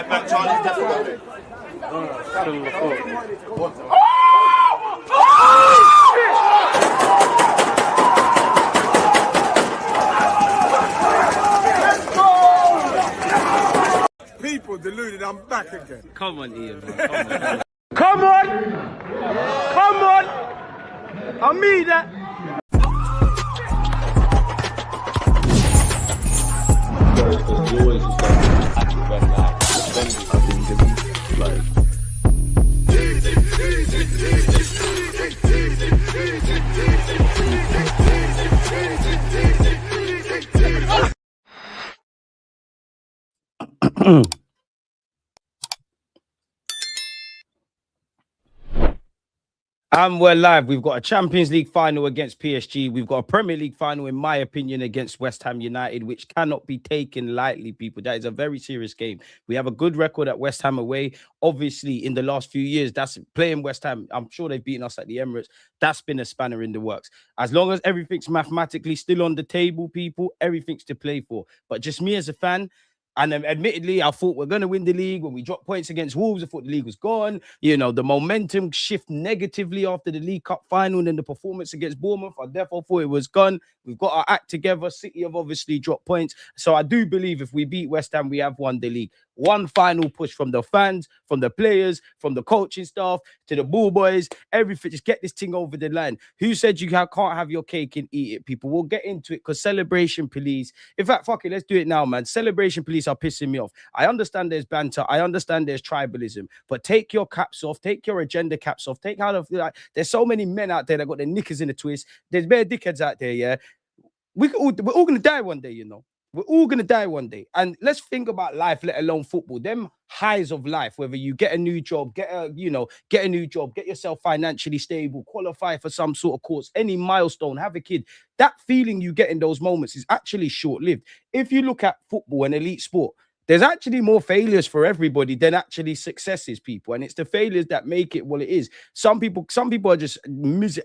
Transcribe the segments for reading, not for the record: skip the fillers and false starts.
back, Charlie. People deluded, I'm back again. Come on, Ian, man. Come on! Come on! I mean that. And we're live. We've got a Champions League final against PSG. We've got a Premier League final, in my opinion, against West Ham United, which cannot be taken lightly, people. That is a very serious game. We have a good record at West Ham away. Obviously, in the last few years, that's playing West Ham. I'm sure they've beaten us at the Emirates. That's been a spanner in the works. As long as everything's mathematically still on the table, people, everything's to play for. But just me as a fan, and admittedly, I thought we're going to win the league. When we dropped points against Wolves, I thought the league was gone. You know, the momentum shift negatively after the League Cup final and then the performance against Bournemouth. I therefore thought it was gone. We've got our act together. City have obviously dropped points. So I do believe if we beat West Ham, we have won the league. One final push from the fans, from the players, from the coaching staff, to the ball boys, everything. Just get this thing over the line. Who said you can't have your cake and eat it, people? We'll get into it because celebration police. In fact, fuck it, let's do it now, man. Celebration police are pissing me off. I understand there's banter. I understand there's tribalism. But take your caps off. Take your agenda caps off. Take out of, like, there's so many men out there that got their knickers in a twist. There's bare dickheads out there, yeah? We're all going to die one day, you know. We're all going to die one day. And let's think about life, let alone football. Them highs of life, whether you get a new job, get a new job, get yourself financially stable, qualify for some sort of course, any milestone, have a kid. That feeling you get in those moments is actually short-lived. If you look at football, an elite sport, there's actually more failures for everybody than actually successes, people. And it's the failures that make it what it is. Some people are just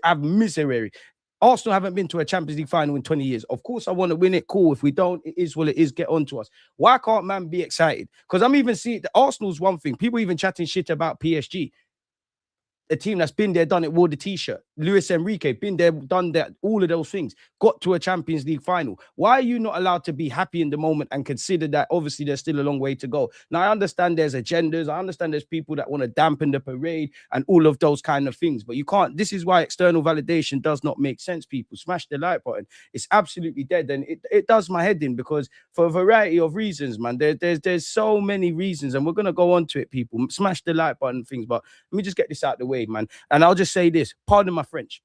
have misery. Arsenal haven't been to a Champions League final in 20 years. Of course, I want to win it. Cool. If we don't, it is what it is. Get on to us. Why can't man be excited? Because I'm even seeing the Arsenal's one thing. People even chatting shit about PSG. A team that's been there, done it, wore the t-shirt. Luis Enrique, been there, done that, all of those things, got to a Champions League final. Why are you not allowed to be happy in the moment and consider that obviously there's still a long way to go? Now, I understand there's agendas. I understand there's people that want to dampen the parade and all of those kind of things, but you can't. This is why external validation does not make sense, people. Smash the like button. It's absolutely dead, and it does my head in because for a variety of reasons, man, there's so many reasons, and we're going to go on to it, people. Smash the like button things, but let me just get this out of the way, man. And I'll just say this, pardon my French.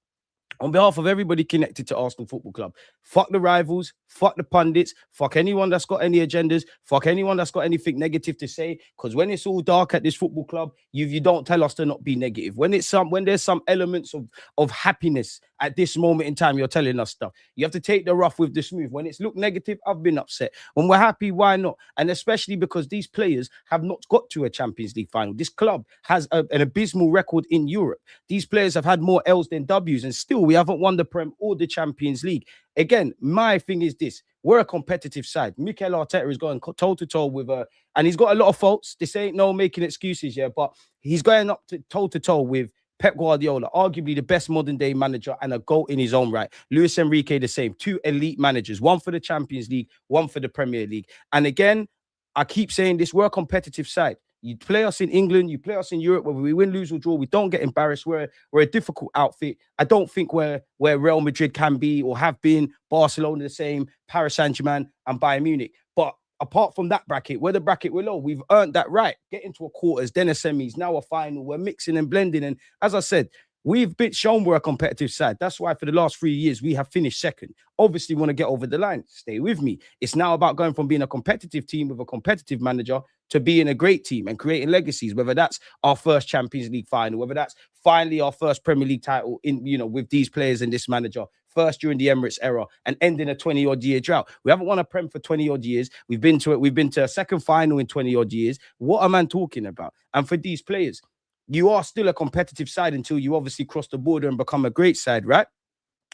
On behalf of everybody connected to Arsenal Football Club, fuck the rivals, fuck the pundits, fuck anyone that's got any agendas, fuck anyone that's got anything negative to say. Because when it's all dark at this football club, you don't tell us to not be negative. When there's some elements of happiness at this moment in time, you're telling us stuff. You have to take the rough with the smooth. When it's looked negative, I've been upset. When we're happy, why not? And especially because these players have not got to a Champions League final. This club has an abysmal record in Europe. These players have had more L's than W's, and still we haven't won the Prem or the Champions League. Again, my thing is this. We're a competitive side. Mikel Arteta is going toe-to-toe with and he's got a lot of faults. This ain't no making excuses, yeah, but he's going up to toe-to-toe with Pep Guardiola, arguably the best modern-day manager and a GOAT in his own right. Luis Enrique, the same. Two elite managers, one for the Champions League, one for the Premier League. And again, I keep saying this, we're a competitive side. You play us in England, you play us in Europe, whether we win, lose, or draw, we don't get embarrassed. We're a difficult outfit. I don't think we're where Real Madrid can be or have been, Barcelona the same, Paris Saint-Germain and Bayern Munich. But apart from that bracket, we're the bracket below. We've earned that right. Get into a quarters, then a semis, now a final. We're mixing and blending. And as I said, we've been shown we're a competitive side. That's why for the last 3 years, we have finished second. Obviously, want to get over the line. Stay with me. It's now about going from being a competitive team with a competitive manager to being a great team and creating legacies, whether that's our first Champions League final, whether that's finally our first Premier League title with these players and this manager, first during the Emirates era and ending a 20-odd year drought. We haven't won a Prem for 20-odd years. We've been to a second final in 20-odd years. What am I talking about? And for these players, you are still a competitive side until you obviously cross the border and become a great side, right?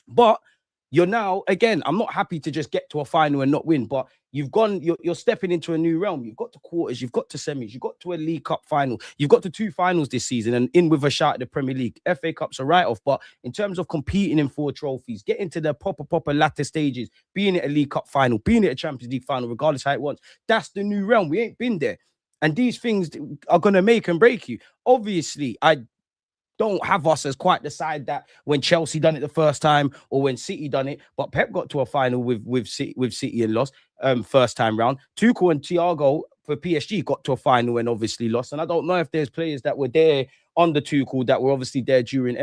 But you're now, again, I'm not happy to just get to a final and not win, but You're stepping into a new realm. You've got to quarters, you've got to semis, you've got to a League Cup final, you've got to 2 finals this season, and in with a shot at the Premier League. FA Cup's a write-off, but in terms of competing in 4 trophies, getting to the proper latter stages, being at a League Cup final, being at a Champions League final, regardless how it wants, that's the new realm. We ain't been there. And these things are going to make and break you. Obviously, I don't have us as quite the side that when Chelsea done it the first time or when City done it, but Pep got to a final with City and lost first time round. Tuchel and Thiago for PSG got to a final and obviously lost. And I don't know if there's players that were there under Tuchel that were obviously there during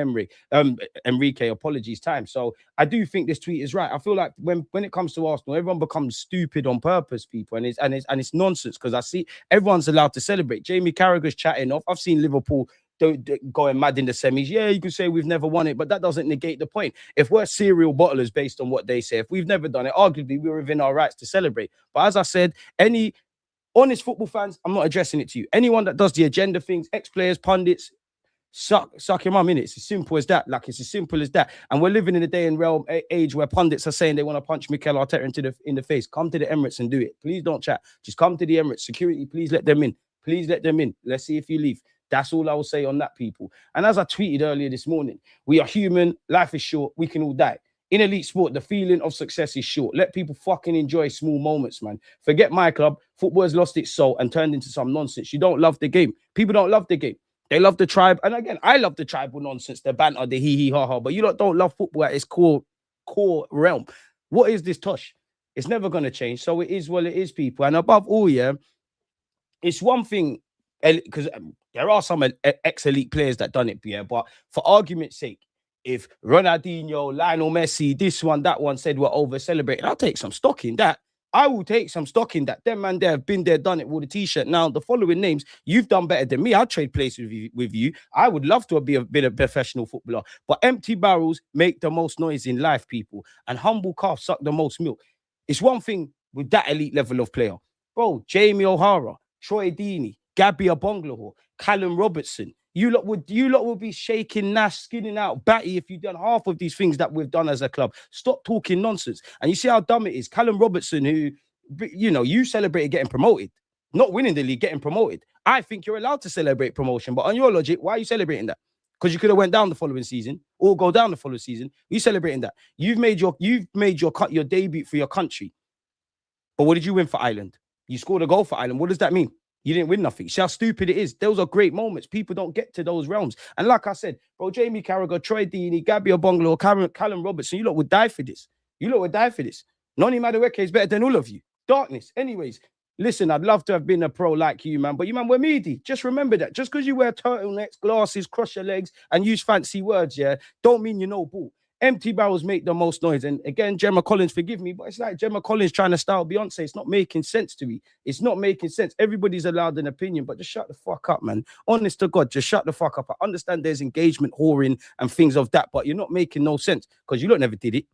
Enrique, apologies, time. So I do think this tweet is right. I feel like when it comes to Arsenal, everyone becomes stupid on purpose, people, and it's nonsense because I see everyone's allowed to celebrate. Jamie Carragher's chatting off. I've seen Liverpool going mad in the semis. Yeah, you can say we've never won it, but that doesn't negate the point. If we're serial bottlers based on what they say, if we've never done it, arguably we're within our rights to celebrate. But as I said, any honest football fans, I'm not addressing it to you. Anyone that does the agenda things, ex-players, pundits, suck your mum in it. It's as simple as that. Like, it's as simple as that. And we're living in a day and realm age where pundits are saying they want to punch Mikel Arteta in the face. Come to the Emirates and do it. Please don't chat. Just come to the Emirates. Security, please let them in. Please let them in. Let's see if you leave. That's all I will say on that, people. And as I tweeted earlier this morning, we are human. Life is short. We can all die. In elite sport, the feeling of success is short. Let people fucking enjoy small moments, man. Forget my club. Football has lost its soul and turned into some nonsense. You don't love the game. People don't love the game. They love the tribe. And again, I love the tribal nonsense, the banter, the hee hee ha ha. But you don't love football at its core realm. What is this tosh? It's never going to change. So it is what it is, people. And above all, yeah, it's one thing, because there are some ex-elite players that done it, yeah, but for argument's sake, if Ronaldinho, Lionel Messi, this one, that one said we're over-celebrating, I'll take some stock in that. I will take some stock in that. Them man there have been there, done it with a t-shirt. Now, the following names, you've done better than me. I'll trade places with you. I would love to have been a professional footballer. But empty barrels make the most noise in life, people. And humble calves suck the most milk. It's one thing with that elite level of player. Bro, Jamie O'Hara, Troy Deeney, Gabby Abonglaho, Callum Robertson. You lot would be shaking Nash, skinning out Batty if you'd done half of these things that we've done as a club. Stop talking nonsense. And you see how dumb it is. Callum Robertson, who, you celebrated getting promoted, not winning the league, getting promoted. I think you're allowed to celebrate promotion, but on your logic, why are you celebrating that? Because you could have went down the following season or go down the following season. You celebrating that? You've made your debut for your country. But what did you win for Ireland? You scored a goal for Ireland. What does that mean? You didn't win nothing. See how stupid it is. Those are great moments. People don't get to those realms. And like I said, bro, Jamie Carragher, Troy Deeney, Gabby Abonglaho, Callum Robertson, you lot would die for this. Noni Madueke is better than all of you. Darkness. Anyways, listen, I'd love to have been a pro like you, man. But you, man, we're meaty. Just remember that. Just because you wear turtlenecks, glasses, cross your legs, and use fancy words, yeah, don't mean you know ball. Empty barrels make the most noise. And again, Gemma Collins, forgive me, but it's like Gemma Collins trying to style Beyonce. It's not making sense to me. It's not making sense. Everybody's allowed an opinion, but just shut the fuck up, man. Honest to God, just shut the fuck up. I understand there's engagement, whoring, and things of that, but you're not making no sense because you lot never did it.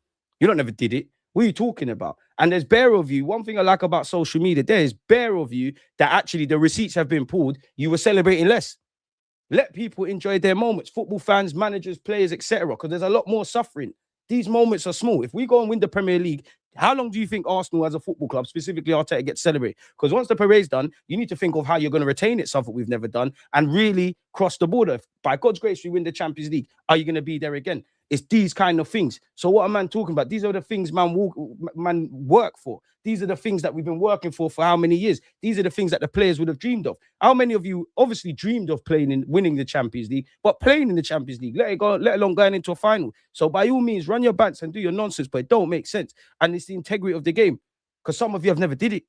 What are you talking about? And there's bare of you. One thing I like about social media, there is bare of you that actually the receipts have been pulled. You were celebrating less. Let people enjoy their moments. Football fans, managers, players, etc. Because there's a lot more suffering. These moments are small. If we go and win the Premier League, how long do you think Arsenal as a football club, specifically Arteta, gets celebrated? Because once the parade's done, you need to think of how you're going to retain it, something we've never done, and really cross the border. If by God's grace, we win the Champions League, are you going to be there again? It's these kind of things. So what am I talking about? These are the things man work for. These are the things that we've been working for how many years? These are the things that the players would have dreamed of. How many of you obviously dreamed of playing in winning the Champions League, but playing in the Champions League, let alone going into a final? So by all means, run your bants and do your nonsense, but it don't make sense. And it's the integrity of the game. Because some of you have never did it.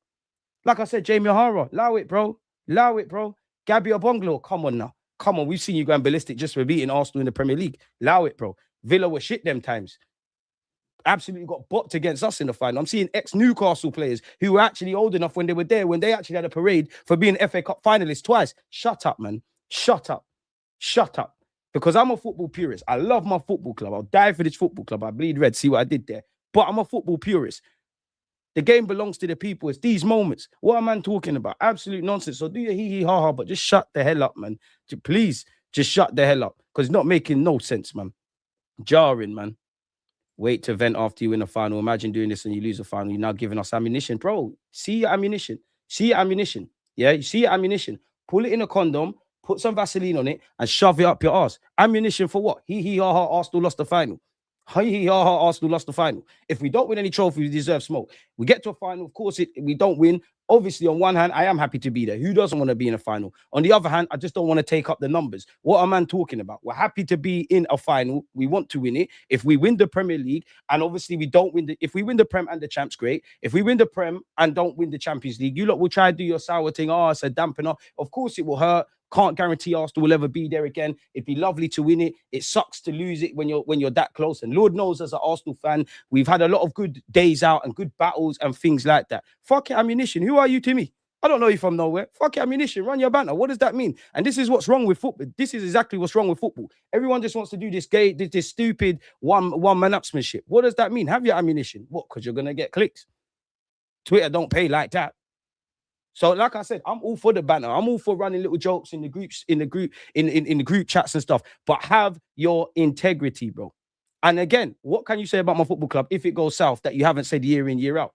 Like I said, Jamie O'Hara, allow it, bro. Gabby Abonglaho, come on now. Come on, we've seen you going ballistic just for beating Arsenal in the Premier League. Allow it, bro. Villa were shit them times. Absolutely got bopped against us in the final. I'm seeing ex-Newcastle players who were actually old enough when they were there, when they actually had a parade for being FA Cup finalists twice. Shut up, man. Shut up. Because I'm a football purist. I love my football club. I'll die for this football club. I bleed red. See what I did there. But I'm a football purist. The game belongs to the people. It's these moments. What am I talking about? Absolute nonsense. So do your hee ha ha, but just shut the hell up, man. Please, just shut the hell up. Because it's not making no sense, man. Jarring, man. Wait to vent after you win a final. Imagine doing this and you lose a final. You're now giving us ammunition. Bro, see your ammunition. See your ammunition. Yeah, you see your ammunition. Pull it in a condom, put some Vaseline on it, and shove it up your ass. Ammunition for what? Hee ha ha, Arsenal lost the final. Hee ha ha, Arsenal lost the final. If we don't win any trophies, we deserve smoke. We get to a final, of course, we don't win. Obviously, on one hand, I am happy to be there. Who doesn't want to be in a final? On the other hand, I just don't want to take up the numbers. What am I talking about? We're happy to be in a final. We want to win it. If we win the Premier League, and obviously we don't win if we win the Prem and the Champs, great. If we win the Prem and don't win the Champions League, you lot will try to do your sour thing. Oh, it's a dampener. Of course, it will hurt. Can't guarantee Arsenal will ever be there again. It'd be lovely to win it. It sucks to lose it when you're that close. And Lord knows, as an Arsenal fan, we've had a lot of good days out and good battles and things like that. Fuck it, ammunition. Who are you to me? I don't know you from nowhere. Fuck it, ammunition. Run your banter. What does that mean? And this is what's wrong with football. This is exactly what's wrong with football. Everyone just wants to do this stupid one-man-upsmanship. What does that mean? Have your ammunition. What? Because you're gonna get clicks. Twitter don't pay like that. So, like I said, I'm all for the banner. I'm all for running little jokes in the groups, in the group chats and stuff. But have your integrity, bro. And again, what can you say about my football club if it goes south that you haven't said year in, year out?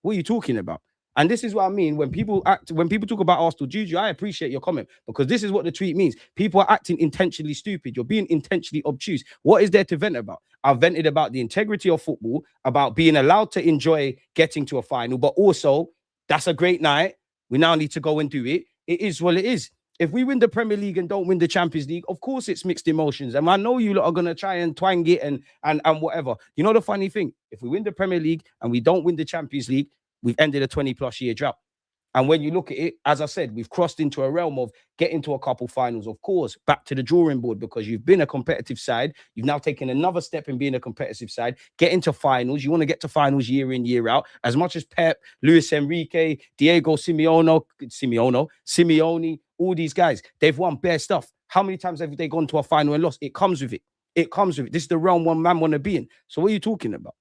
What are you talking about? And this is what I mean when people talk about Arsenal, Juju, I appreciate your comment, because this is what the tweet means. People are acting intentionally stupid. You're being intentionally obtuse. What is there to vent about? I've vented about the integrity of football, about being allowed to enjoy getting to a final, but also that's a great night. We now need to go and do it. It is what it is. If we win the Premier League and don't win the Champions League, of course it's mixed emotions. And I know you lot are going to try and twang it and whatever. You know the funny thing? If we win the Premier League and we don't win the Champions League, we've ended a 20-plus year drought. And when you look at it, as I said, we've crossed into a realm of getting to a couple finals, of course, back to the drawing board, because you've been a competitive side. You've now taken another step in being a competitive side, get into finals. You want to get to finals year in, year out. As much as Pep, Luis Enrique, Diego Simeone, all these guys, they've won bare stuff. How many times have they gone to a final and lost? It comes with it. It comes with it. This is the realm one man want to be in. So what are you talking about?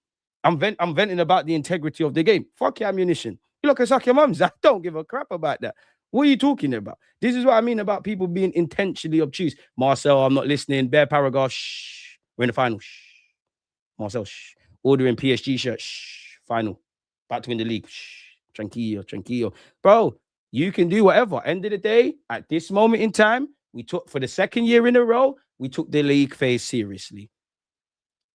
I'm venting about the integrity of the game. Fuck your ammunition. You look at suck your mums. I don't give a crap about that. What are you talking about? This is what I mean about people being intentionally obtuse. Marcel, I'm not listening. Bare paragraph. Shh. We're in the final. Shh. Marcel, shh. Ordering PSG shirt. Shh. Final. About to win the league. Shh. Tranquillo. Bro, you can do whatever. End of the day, at this moment in time, we took, for the second year in a row, we took the league phase seriously.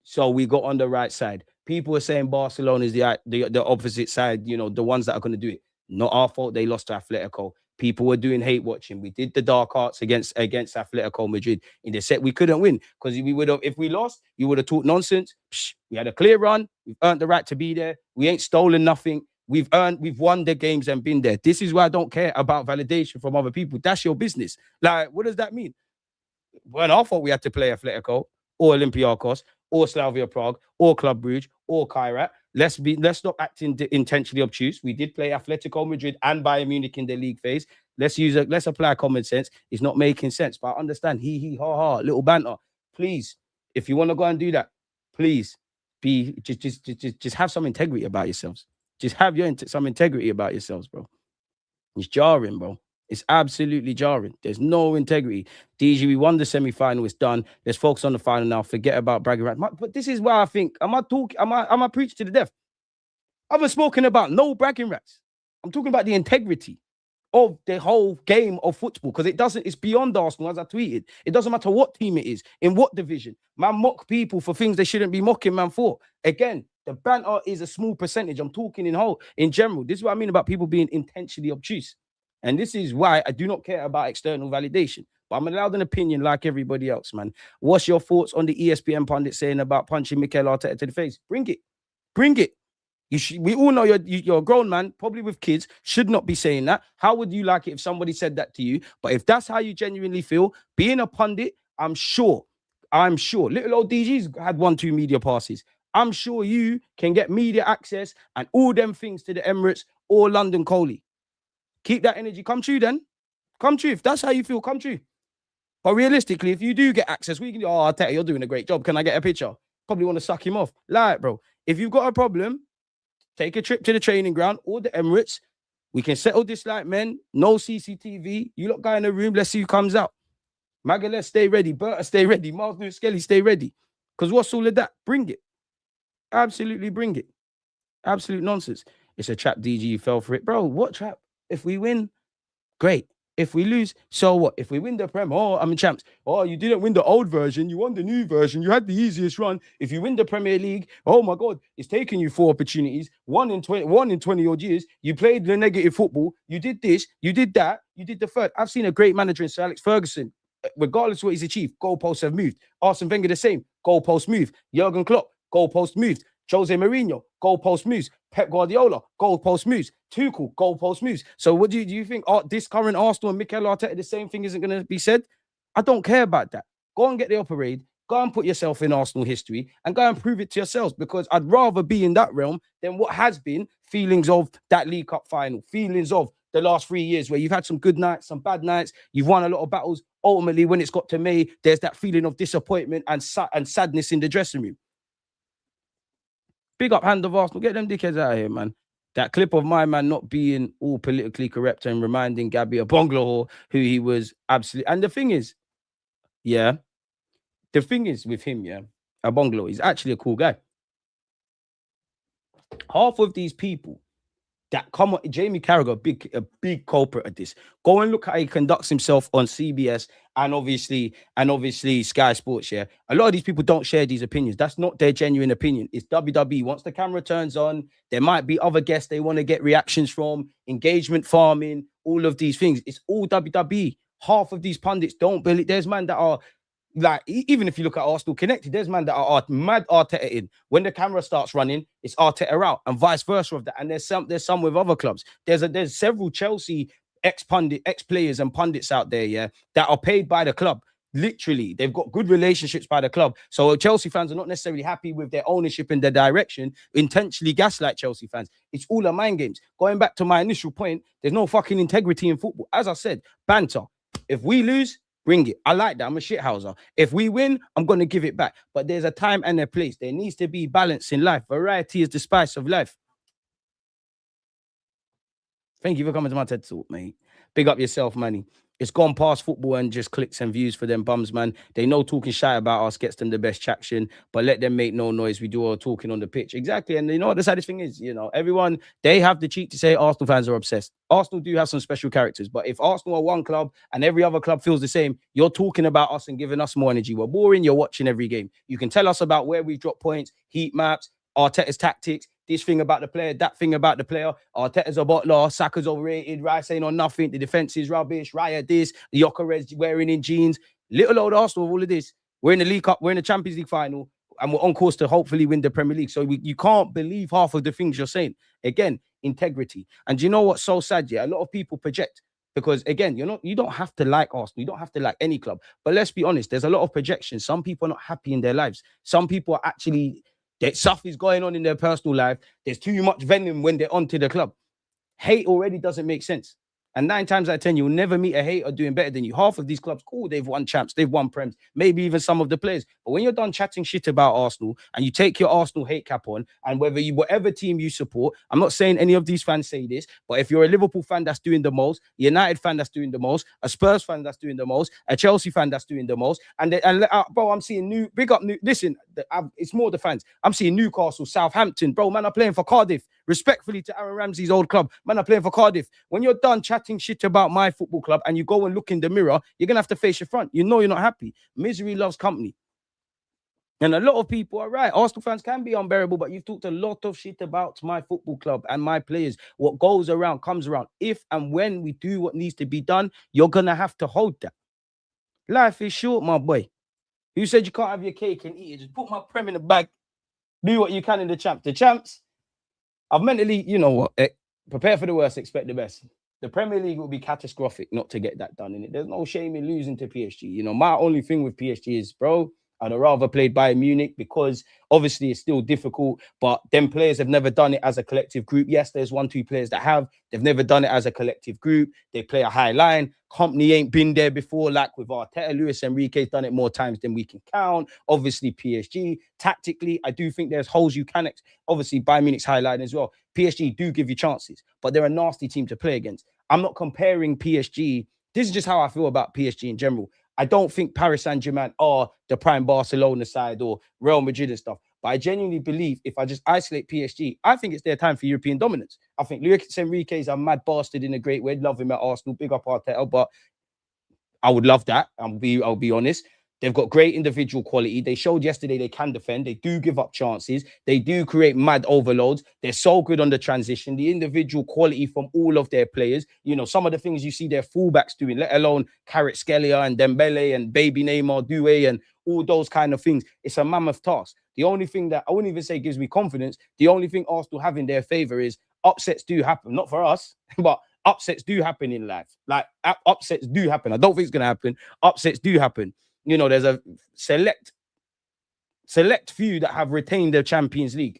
So we got on the right side. People are saying Barcelona is the opposite side, you know, the ones that are going to do it. Not our fault they lost to Atletico. People were doing hate watching. We did the dark arts against Atletico Madrid in the set. We couldn't win because we would have, if we lost, you would have talked nonsense. Psh, we had a clear run. We've earned the right to be there. We ain't stolen nothing. We've won the games and been there. This is why I don't care about validation from other people. That's your business. Like, what does that mean? Well, I thought we had to play Atletico or Olympiacos or Slavia Prague or Club Brugge or Kairat. Let's stop acting intentionally obtuse. We did play Atletico Madrid and Bayern Munich in the league phase. Let's apply common sense. It's not making sense, but I understand. Ha, little banter. Please, if you want to go and do that, please just have some integrity about yourselves. Just have some integrity about yourselves, bro. It's jarring, bro. It's absolutely jarring. There's no integrity. DG, we won the semi-final. It's done. Let's focus on the final now. Forget about bragging rights. But this is why I think, am I preaching to the death? I haven't spoken about no bragging rights. I'm talking about the integrity of the whole game of football, because it's beyond Arsenal, as I tweeted. It doesn't matter what team it is, in what division. Man, mock people for things they shouldn't be mocking man for. Again, the banter is a small percentage. I'm talking in general. This is what I mean about people being intentionally obtuse. And this is why I do not care about external validation. But I'm allowed an opinion like everybody else, man. What's your thoughts on the ESPN pundit saying about punching Mikel Arteta to the face? Bring it. Bring it. We all know you're a grown man, probably with kids, should not be saying that. How would you like it if somebody said that to you? But if that's how you genuinely feel, being a pundit, I'm sure, little old DG's had 1-2 media passes. I'm sure you can get media access and all them things to the Emirates or London Coley. Keep that energy. Come true then. Come true. If that's how you feel, come true. But realistically, if you do get access, we can Arteta, you're doing a great job. Can I get a picture? Probably want to suck him off. Like, bro, if you've got a problem, take a trip to the training ground or the Emirates. We can settle this like men. No CCTV. You lot go in the room. Let's see who comes out. Magalhaes, stay ready. Berta, stay ready. Miles Lewis Skelly, stay ready. Because what's all of that? Bring it. Absolutely bring it. Absolute nonsense. It's a trap, DG. You fell for it. Bro, what trap? If we win, great. If we lose, so what? If we win the Prem, oh, I'm champs. Oh, you didn't win the old version. You won the new version. You had the easiest run. If you win the Premier League, oh my God, it's taken you 4 opportunities. One in 20 odd years. You played the negative football. You did this. You did that. You did the third. I've seen a great manager in Sir Alex Ferguson. Regardless of what he's achieved, goalposts have moved. Arsene Wenger the same. Goalposts moved. Jurgen Klopp, goalposts moved. Jose Mourinho, goalpost moves. Pep Guardiola, goalpost moves. Tuchel, goalpost moves. So what do you think? This current Arsenal and Mikel Arteta, the same thing isn't going to be said? I don't care about that. Go and get the parade. Go and put yourself in Arsenal history and go and prove it to yourselves, because I'd rather be in that realm than what has been feelings of that League Cup final, feelings of the last 3 years where you've had some good nights, some bad nights. You've won a lot of battles. Ultimately, when it's got to May, there's that feeling of disappointment and sadness in the dressing room. Big up hand of Arsenal. Get them dickheads out of here, man. That clip of my man not being all politically correct and reminding Gabby of Bonglaw, who he was absolutely. And the thing is with him, Bonglaw, he's actually a cool guy. Half of these people that come on, Jamie Carragher, a big culprit at this. Go and look how he conducts himself on CBS and obviously Sky Sports. Yeah, a lot of these people don't share these opinions. That's not their genuine opinion. It's WWE. Once the camera turns on, there might be other guests they want to get reactions from, engagement farming, all of these things. It's all WWE. Half of these pundits don't believe. There's men that are like, even if you look at Arsenal Connected, there's man that are mad Arteta in. When the camera starts running, it's Arteta out, and vice versa of that. And there's some with other clubs. There's several Chelsea ex-players and pundits out there, that are paid by the club. Literally, they've got good relationships by the club. So Chelsea fans are not necessarily happy with their ownership and their direction, intentionally gaslight Chelsea fans. It's all a mind games. Going back to my initial point, there's no fucking integrity in football. As I said, banter. If we lose, bring it. I like that. I'm a shithouser. If we win, I'm going to give it back. But there's a time and a place. There needs to be balance in life. Variety is the spice of life. Thank you for coming to my TED Talk, mate. Big up yourself, Manny. It's gone past football and just clicks and views for them bums, man. They know talking shy about us gets them the best traction, but let them make no noise. We do all talking on the pitch. Exactly. And you know what the saddest thing is? Everyone, they have the cheek to say Arsenal fans are obsessed. Arsenal do have some special characters, but if Arsenal are one club and every other club feels the same, you're talking about us and giving us more energy. We're boring. You're watching every game. You can tell us about where we drop points, heat maps, Arteta's tactics, this thing about the player, that thing about the player. Arteta's a bottler, Saka's overrated, Rice ain't on nothing, the defense is rubbish, Raya this, Gyökeres wearing in jeans. Little old Arsenal with all of this. We're in the League Cup, we're in the Champions League final, and we're on course to hopefully win the Premier League. So you can't believe half of the things you're saying. Again, integrity. And you know what's so sad? Yeah, a lot of people project. Because again, you don't have to like Arsenal, you don't have to like any club. But let's be honest, there's a lot of projections. Some people are not happy in their lives. Some people are actually, that stuff is going on in their personal life. There's too much venom when they're onto the club. Hate already doesn't make sense. And 9 times out of 10, you'll never meet a hater doing better than you. Half of these clubs, cool, they've won champs, they've won prems, maybe even some of the players. But when you're done chatting shit about Arsenal and you take your Arsenal hate cap on, and whatever team you support, I'm not saying any of these fans say this, but if you're a Liverpool fan that's doing the most, a United fan that's doing the most, a Spurs fan that's doing the most, a Chelsea fan that's doing the most, bro, I'm seeing listen, it's more the fans. I'm seeing Newcastle, Southampton, bro, man, are playing for Cardiff. Respectfully to Aaron Ramsey's old club, man, are playing for Cardiff. When you're done chatting shit about my football club and you go and look in the mirror, you're going to have to face your front. You know you're not happy. Misery loves company. And a lot of people are right. Arsenal fans can be unbearable, but you've talked a lot of shit about my football club and my players. What goes around comes around. If and when we do what needs to be done, you're going to have to hold that. Life is short, my boy. You said you can't have your cake and eat it. Just put my prem in the bag. Do what you can in the champs. The champs, I've mentally, prepare for the worst, expect the best. The Premier League will be catastrophic not to get that done in it. There's no shame in losing to PSG. My only thing with PSG is, bro, I'd have rather played Bayern Munich, because obviously it's still difficult, but them players have never done it as a collective group. Yes, there's 1-2 players that have. They've never done it as a collective group. They play a high line. Company ain't been there before, like with Arteta. Luis Enrique's done it more times than we can count. Obviously, PSG. Tactically, I do think there's holes you can. Obviously, Bayern Munich's high line as well. PSG do give you chances, but they're a nasty team to play against. I'm not comparing PSG. This is just how I feel about PSG in general. I don't think Paris Saint-Germain are the prime Barcelona side or Real Madrid and stuff. But I genuinely believe if I just isolate PSG, I think it's their time for European dominance. I think Luis Enrique is a mad bastard in a great way. Love him at Arsenal. Big up Arteta, but I would love that. I'll be honest. They've got great individual quality. They showed yesterday they can defend. They do give up chances. They do create mad overloads. They're so good on the transition. The individual quality from all of their players. You know, some of the things you see their fullbacks doing, let alone Kvaratskhelia and Dembele and Baby Neymar, Doué and all those kind of things. It's a mammoth task. The only thing that I wouldn't even say gives me confidence, the only thing Arsenal have in their favour is upsets do happen. Not for us, but upsets do happen in life. Like upsets do happen. I don't think it's going to happen. Upsets do happen. You know, there's a select few that have retained the Champions League.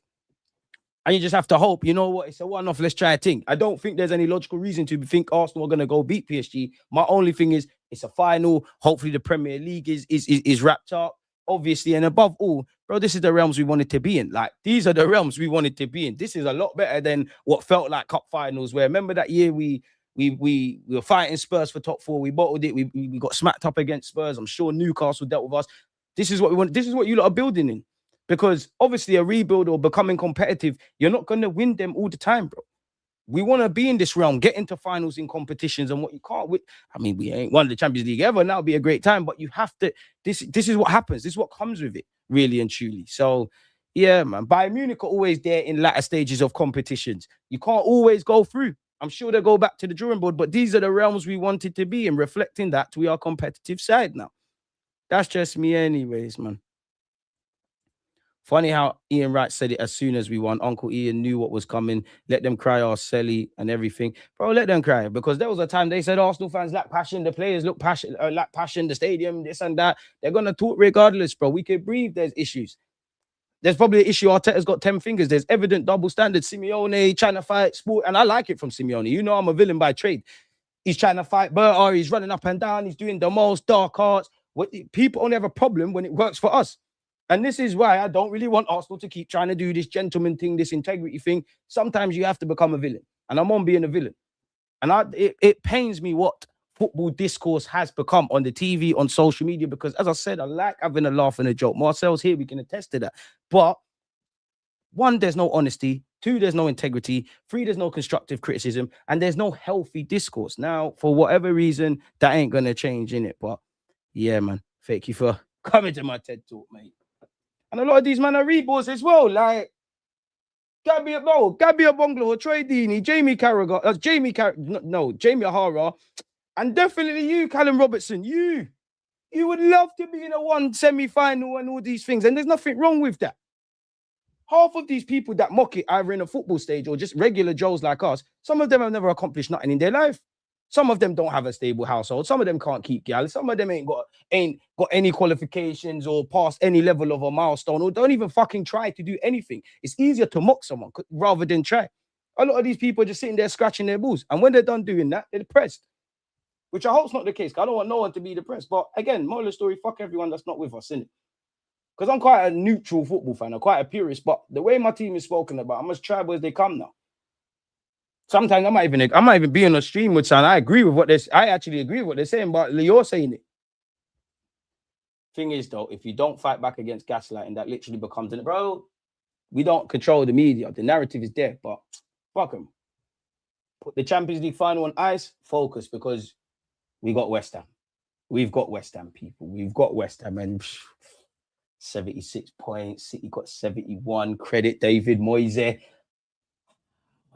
And you just have to hope, you know what, it's a one-off, let's try a thing. I don't think there's any logical reason to think Arsenal are going to go beat PSG. My only thing is, it's a final. Hopefully the Premier League is wrapped up, obviously. And above all, bro, this is the realms we wanted to be in. Like, these are the realms we wanted to be in. This is a lot better than what felt like cup finals, where, remember that year we were fighting Spurs for top 4. We bottled it. We got smacked up against Spurs. I'm sure Newcastle dealt with us. This is what we want. This is what you lot are building in. Because obviously a rebuild or becoming competitive, you're not going to win them all the time, bro. We want to be in this realm, get into finals in competitions, and what you can't win. I mean, we ain't won the Champions League ever. Now would be a great time, but you have to. This is what happens. This is what comes with it, really and truly. So, yeah, man. Bayern Munich are always there in latter stages of competitions. You can't always go through. I'm sure they'll go back to the drawing board, but these are the realms we wanted to be in. Reflecting that, we are a competitive side now. That's just me, anyways, man. Funny how Ian Wright said it as soon as we won. Uncle Ian knew what was coming. Let them cry, Arcelli and everything. Bro, let them cry. Because there was a time they said Arsenal fans lack passion. The players lack passion. The stadium, this and that. They're going to talk regardless, bro. We can breathe. There's issues. There's probably an issue. Arteta's got 10 fingers. There's evident double standards. Simeone trying to fight sport. And I like it from Simeone. You know I'm a villain by trade. He's trying to fight Berta. He's running up and down. He's doing the most dark arts. People only have a problem when it works for us. And this is why I don't really want Arsenal to keep trying to do this gentleman thing, this integrity thing. Sometimes you have to become a villain. And I'm on being a villain. And it pains me what football discourse has become on the TV, on social media, because as I said, I like having a laugh and a joke. Marcel's here, we can attest to that. But 1, there's no honesty. 2, there's no integrity. 3, there's no constructive criticism. And there's no healthy discourse. Now, for whatever reason, that ain't going to change, innit? But yeah, man, thank you for coming to my TED Talk, mate. And a lot of these men are reborns as well, like Gabby Bonglo, Troy Deeney, Jamie Carragher, Jamie O'Hara, and definitely you, Callum Robertson. You would love to be in a one semi-final and all these things, and there's nothing wrong with that. Half of these people that mock it, either in a football stage or just regular Joes like us, some of them have never accomplished nothing in their life. Some of them don't have a stable household. Some of them can't keep gal. Some of them ain't got any qualifications or passed any level of a milestone, or don't even fucking try to do anything. It's easier to mock someone rather than try. A lot of these people are just sitting there scratching their balls. And when they're done doing that, they're depressed. Which I hope's not the case, because I don't want no one to be depressed. But again, moral of the story, fuck everyone that's not with us, innit? Because I'm quite a neutral football fan. I'm quite a purist. But the way my team is spoken about, I'm as tribal as they come now. Sometimes I might even be on a stream with someone. I actually agree with what they're saying, but you're saying it. Thing is, though, if you don't fight back against gaslighting, that literally becomes it. Bro, we don't control the media. The narrative is there, but fuck them. Put the Champions League final on ice, focus, because we got West Ham. We've got West Ham, people. We've got West Ham, and 76 points. City got 71. Credit David Moyes.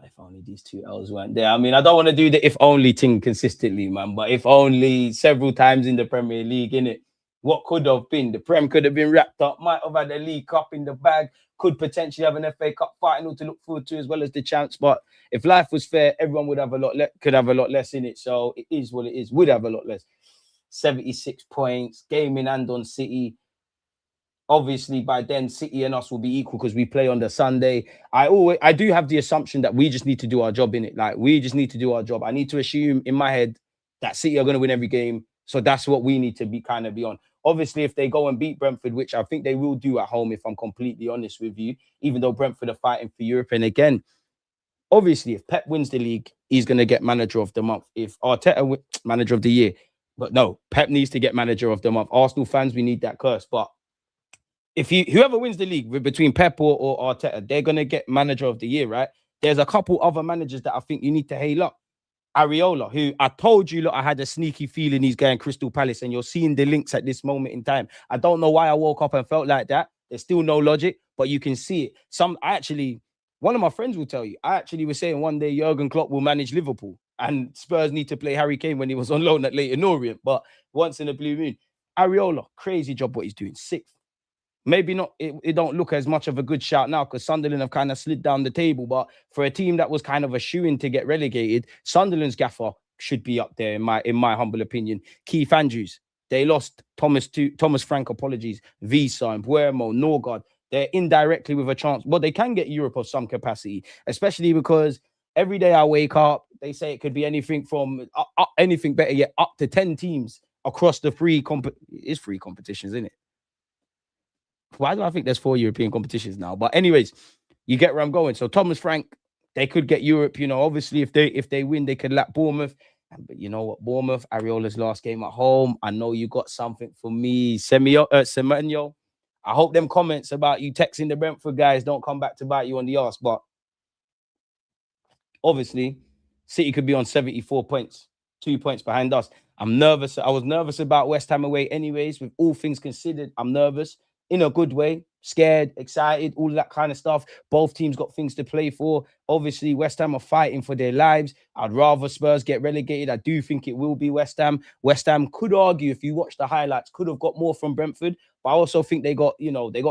If only these 2 L's weren't there. I mean, I don't want to do the if only thing consistently, man, but if only several times in the Premier League, innit? What could have been? The Prem could have been wrapped up, might have had the League Cup in the bag, could potentially have an FA Cup final to look forward to as well as the champs. But if life was fair, everyone would have could have a lot less in it. So it is what it is. Would have a lot less. 76 points, game in hand on City. Obviously, by then, City and us will be equal because we play on the Sunday. I do have the assumption that we just need to do our job in it. Like, we just need to do our job. I need to assume in my head that City are going to win every game. So that's what we need to be on. Obviously, if they go and beat Brentford, which I think they will do at home, if I'm completely honest with you, even though Brentford are fighting for Europe. And again, obviously, if Pep wins the league, he's going to get manager of the month. If Arteta manager of the year. But no, Pep needs to get manager of the month. Arsenal fans, we need that curse. But if whoever wins the league between Pep or Arteta, they're gonna get manager of the year, right? There's a couple other managers that I think you need to hail up. Areola, who I told you, look, I had a sneaky feeling he's going Crystal Palace, and you're seeing the links at this moment in time. I don't know why I woke up and felt like that. There's still no logic, but you can see it. One of my friends will tell you, I actually was saying one day Jurgen Klopp will manage Liverpool and Spurs need to play Harry Kane when he was on loan at Leyton Orient, but once in a blue moon. Areola, crazy job what he's doing. Sixth. Maybe not, it don't look as much of a good shout now because Sunderland have kind of slid down the table. But for a team that was kind of a shoo-in to get relegated, Sunderland's gaffer should be up there in my humble opinion. Keith Andrews, they lost Thomas Frank, apologies, Visa and Buemo, Norgard. They're indirectly with a chance. Well, they can get Europe of some capacity, especially because every day I wake up, they say it could be anything from anything better yet, up to 10 teams across the three competitions, isn't it? Why do I think there's 4 European competitions now? But anyways, you get where I'm going. So Thomas Frank, they could get Europe. Obviously if they win, they could lap Bournemouth. But you know what, Bournemouth, Areola's last game at home. I know you got something for me, Semenyo. I hope them comments about you texting the Brentford guys don't come back to bite you on the arse. But obviously, City could be on 74 points, 2 points behind us. I'm nervous. I was nervous about West Ham away anyways. With all things considered, I'm nervous. In a good way, scared, excited, all that kind of stuff. Both teams got things to play for. Obviously, West Ham are fighting for their lives. I'd rather Spurs get relegated. I do think it will be West Ham. West Ham could argue, if you watch the highlights, could have got more from Brentford. But I also think they got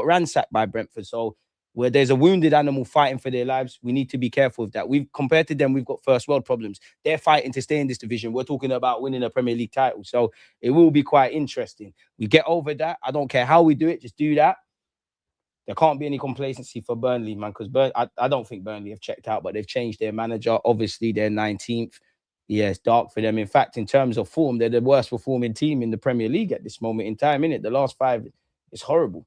ransacked by Brentford. So where there's a wounded animal fighting for their lives, we need to be careful of that. Compared to them, we've got first world problems. They're fighting to stay in this division. We're talking about winning a Premier League title. So it will be quite interesting. We get over that. I don't care how we do it. Just do that. There can't be any complacency for Burnley, man, because I don't think Burnley have checked out, but they've changed their manager. Obviously, they're 19th. Yeah, it's dark for them. In fact, in terms of form, they're the worst performing team in the Premier League at this moment in time, innit? The last 5, it's horrible.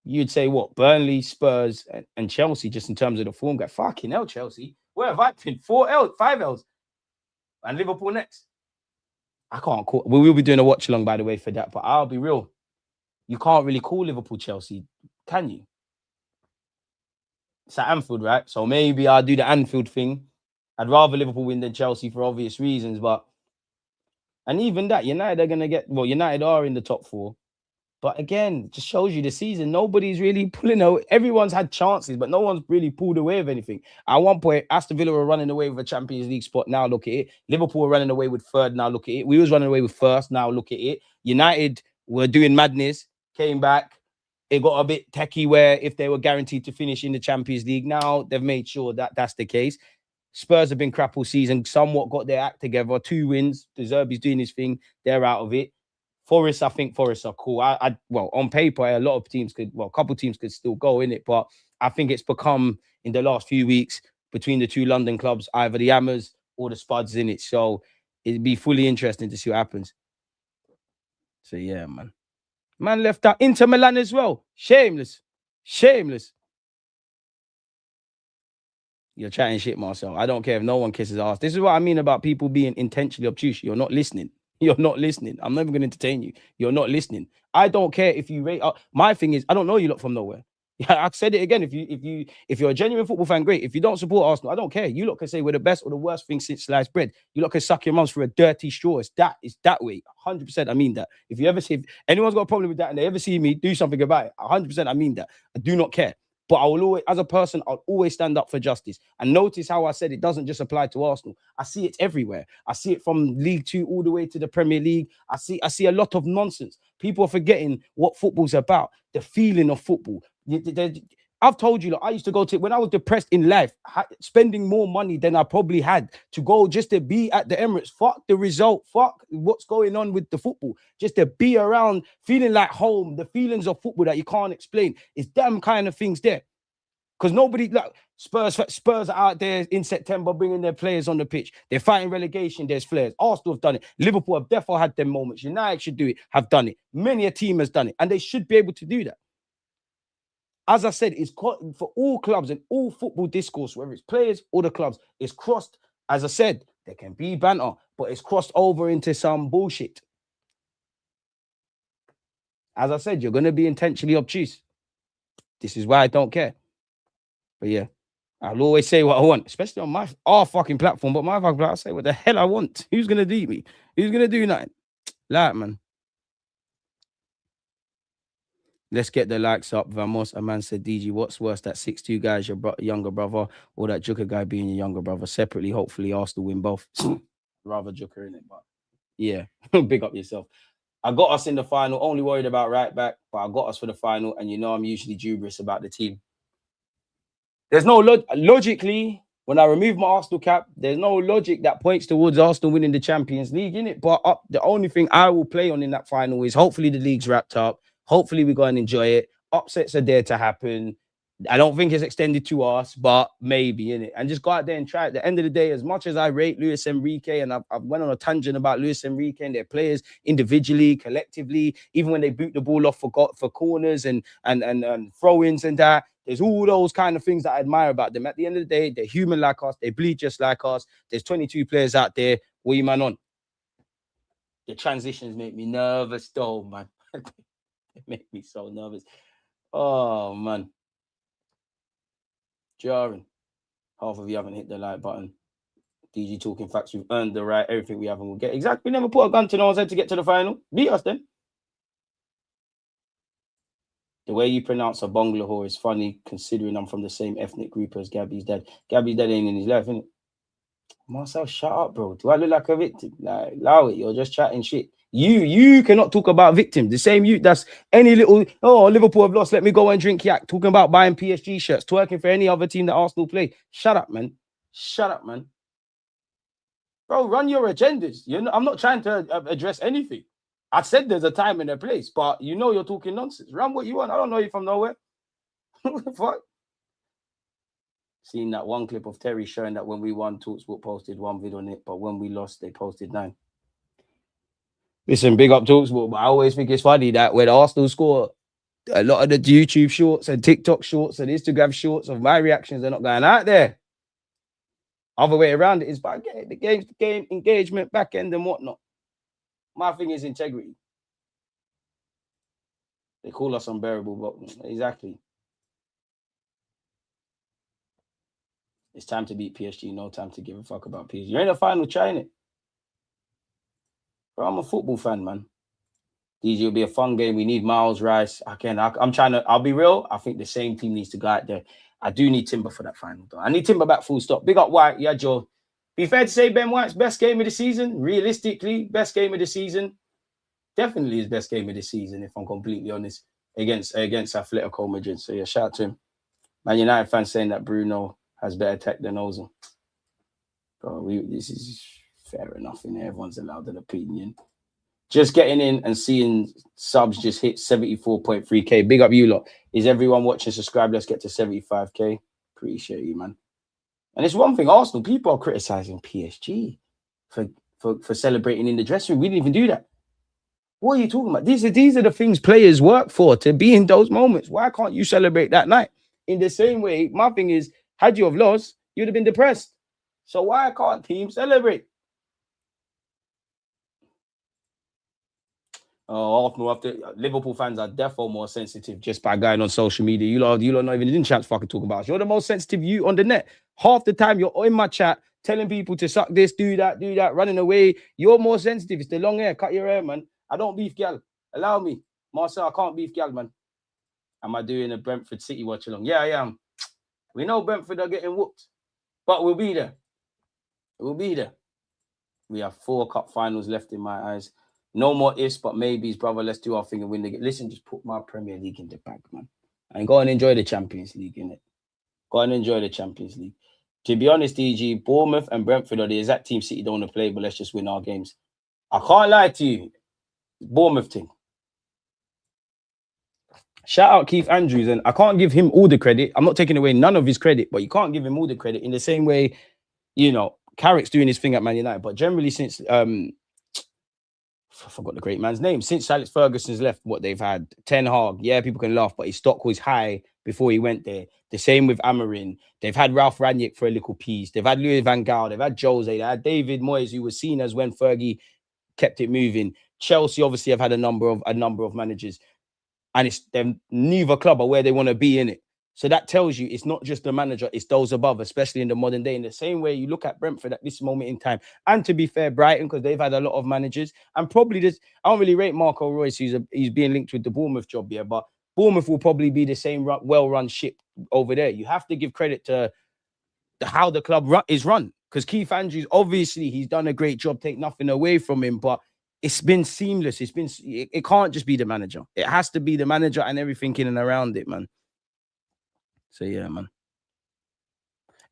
You'd say what? Burnley, Spurs, and Chelsea, just in terms of the form guy. Fucking hell, Chelsea. Where have I been? 4 L's, 5 L's. And Liverpool next. I can't call. We will be doing a watch along, by the way, for that. But I'll be real. You can't really call Liverpool Chelsea, can you? It's at Anfield, right? So maybe I'll do the Anfield thing. I'd rather Liverpool win than Chelsea for obvious reasons. And even that, United are going to get. Well, United are in the top 4. But again, it just shows you the season. Nobody's really pulling out. Everyone's had chances, but no one's really pulled away with anything. At one point, Aston Villa were running away with a Champions League spot. Now look at it. Liverpool were running away with 3rd. Now look at it. We was running away with 1st. Now look at it. United were doing madness. Came back. It got a bit techie where if they were guaranteed to finish in the Champions League, now they've made sure that that's the case. Spurs have been crap all season. Somewhat got their act together. 2 wins. De Zerbi's doing his thing. They're out of it. Forest, I think Forest are cool. Well, on paper, a couple teams could still go in it, but I think it's become in the last few weeks between the 2 London clubs, either the Hammers or the Spuds in it. So it'd be fully interesting to see what happens. So yeah, man. Man left out Inter Milan as well. Shameless. You're chatting shit, Marcel. I don't care if no one kisses ass. This is what I mean about people being intentionally obtuse. You're not listening. You're not listening. I'm never going to entertain you. You're not listening. I don't care if you rate. My thing is, I don't know you lot from nowhere. Yeah, I've said it again. If you're a genuine football fan, great. If you don't support Arsenal, I don't care. You lot can say we're the best or the worst thing since sliced bread. You lot can suck your mums for a dirty straw. It's that way. 100%. I mean that. If anyone's got a problem with that and they ever see me do something about it, 100%. I mean that. I do not care. But I will always, as a person, I'll always stand up for justice. And notice how I said it doesn't just apply to Arsenal. I see it everywhere. I see it from League 2 all the way to the Premier League. I see a lot of nonsense. People are forgetting what football's about, the feeling of football. I've told you, I used to go to, when I was depressed in life, spending more money than I probably had to go just to be at the Emirates. Fuck the result. Fuck what's going on with the football. Just to be around, feeling like home, the feelings of football that you can't explain. It's damn kind of things there. Because nobody, like Spurs are out there in September bringing their players on the pitch. They're fighting relegation. There's flares. Arsenal have done it. Liverpool have definitely had their moments. United should do it, have done it. Many a team has done it. And they should be able to do that. As I said, it's for all clubs and all football discourse, whether it's players or the clubs, it's crossed. As I said, there can be banter, but it's crossed over into some bullshit. As I said, you're going to be intentionally obtuse. This is why I don't care. But yeah, I'll always say what I want, especially on our fucking platform. But my fucking platform, I say what the hell I want. Who's gonna beat me? Who's gonna do nothing? Like, man. Let's get the likes up. Vamos. A man said, DG, what's worse, that 6'2" guy is your younger brother, or that Joker guy being your younger brother? Separately, hopefully, Arsenal win both. Rather Joker in it, but yeah, big up yourself. I got us in the final. Only worried about right back, but I got us for the final. And you know, I'm usually dubious about the team. There's no logically, when I remove my Arsenal cap, there's no logic that points towards Arsenal winning the Champions League in it. But the only thing I will play on in that final is hopefully the league's wrapped up. Hopefully we go and enjoy it. Upsets are there to happen. I don't think it's extended to us, but maybe in it. And just go out there and try it. At the end of the day, as much as I rate Luis Enrique, and I went on a tangent about Luis Enrique and their players individually, collectively, even when they boot the ball off for corners and throw-ins and that. There's all those kind of things that I admire about them. At the end of the day, they're human like us. They bleed just like us. There's 22 players out there. What you man on? The transitions make me nervous, though, man. They make me so nervous. Oh, man. Jarring. Half of you haven't hit the like button. DG talking facts. We've earned the right. Everything we have and we'll get. Exactly. We never put a gun to no one's head to get to the final. Beat us then. The way you pronounce a Bangalore is funny, considering I'm from the same ethnic group as Gabby's dad. Gabby's dad ain't in his life, innit? Marcel, shut up, bro. Do I look like a victim? Like, allow it. You're just chatting shit. You cannot talk about victims. The same you that's any little, Liverpool have lost, let me go and drink yak. Talking about buying PSG shirts, twerking for any other team that Arsenal play. Shut up, man. Shut up, man. Bro, run your agendas. I'm not trying to address anything. I said there's a time and a place, but you're talking nonsense. Run what you want. I don't know you from nowhere. What the fuck? Seen that one clip of Terry showing that when we won, TalkSport posted one vid on it, but when we lost, they posted 9. Listen, big up TalkSport, but I always think it's funny that when Arsenal score, a lot of the YouTube shorts and TikTok shorts and Instagram shorts of my reactions are not going out there. Other way around it is by the game engagement, back end and whatnot. My thing is integrity. They call us unbearable, but exactly. It's time to beat PSG. No time to give a fuck about PSG. You're in the final, trying it. Bro, I'm a football fan, man. DG will be a fun game. We need Miles, Rice. I'll be real. I think the same team needs to go out there. I do need Timber for that final, though. I need Timber back full stop. Big up White. Yeah, Joe. Be fair to say Ben White's best game of the season. Realistically, best game of the season. Definitely his best game of the season, if I'm completely honest, against Atletico Madrid. So yeah, shout out to him. Man United fans saying that Bruno has better tech than Ozil. Bro, this is fair enough. Everyone's allowed an opinion. Just getting in and seeing subs just hit 74.3k. Big up you lot. Is everyone watching? Subscribe. Let's get to 75k. Appreciate you, man. And it's one thing, Arsenal, people are criticizing PSG for celebrating in the dressing room. We didn't even do that. What are you talking about? These are the things players work for, to be in those moments. Why can't you celebrate that night? In the same way, my thing is, had you have lost, you'd have been depressed. So why can't teams celebrate? Liverpool fans are definitely more sensitive just by going on social media. You lot not even in chance fucking talk about us. You're the most sensitive you on the net. Half the time you're in my chat telling people to suck this, do that, running away. You're more sensitive. It's the long hair. Cut your hair, man. I don't beef gal. Allow me. Marcel, I can't beef gal, man. Am I doing a Brentford City watch along? Yeah, I am. We know Brentford are getting whooped, but we'll be there. We'll be there. We have 4 cup finals left in my eyes. No more ifs, but maybes, brother. Let's do our thing and win the game. Listen, just put my Premier League in the bag, man. And go and enjoy the Champions League, innit? Go and enjoy the Champions League. To be honest, DG, Bournemouth and Brentford are the exact team City don't want to play, but let's just win our games. I can't lie to you. Bournemouth thing. Shout out Keith Andrews, and I can't give him all the credit. I'm not taking away none of his credit, but you can't give him all the credit in the same way, Carrick's doing his thing at Man United. But generally, since I forgot the great man's name. Since Alex Ferguson's left, what they've had, Ten Hag, yeah, people can laugh, but his stock was high before he went there. The same with Amorim. They've had Ralph Rangnick for a little piece. They've had Louis van Gaal. They've had Jose. They had David Moyes, who was seen as when Fergie kept it moving. Chelsea obviously have had a number of managers. and it's them neither club are where they want to be in it. So that tells you it's not just the manager, it's those above, especially in the modern day. In the same way you look at Brentford at this moment in time, and to be fair, Brighton, because they've had a lot of managers, and probably this, I don't really rate Marco Royce, he's being linked with the Bournemouth job here, but Bournemouth will probably be the same well-run ship over there. You have to give credit to how the club is run, because Keith Andrews, obviously, he's done a great job. Take nothing away from him, but it's been seamless. It can't just be the manager. It has to be the manager and everything in and around it, man. So yeah, man.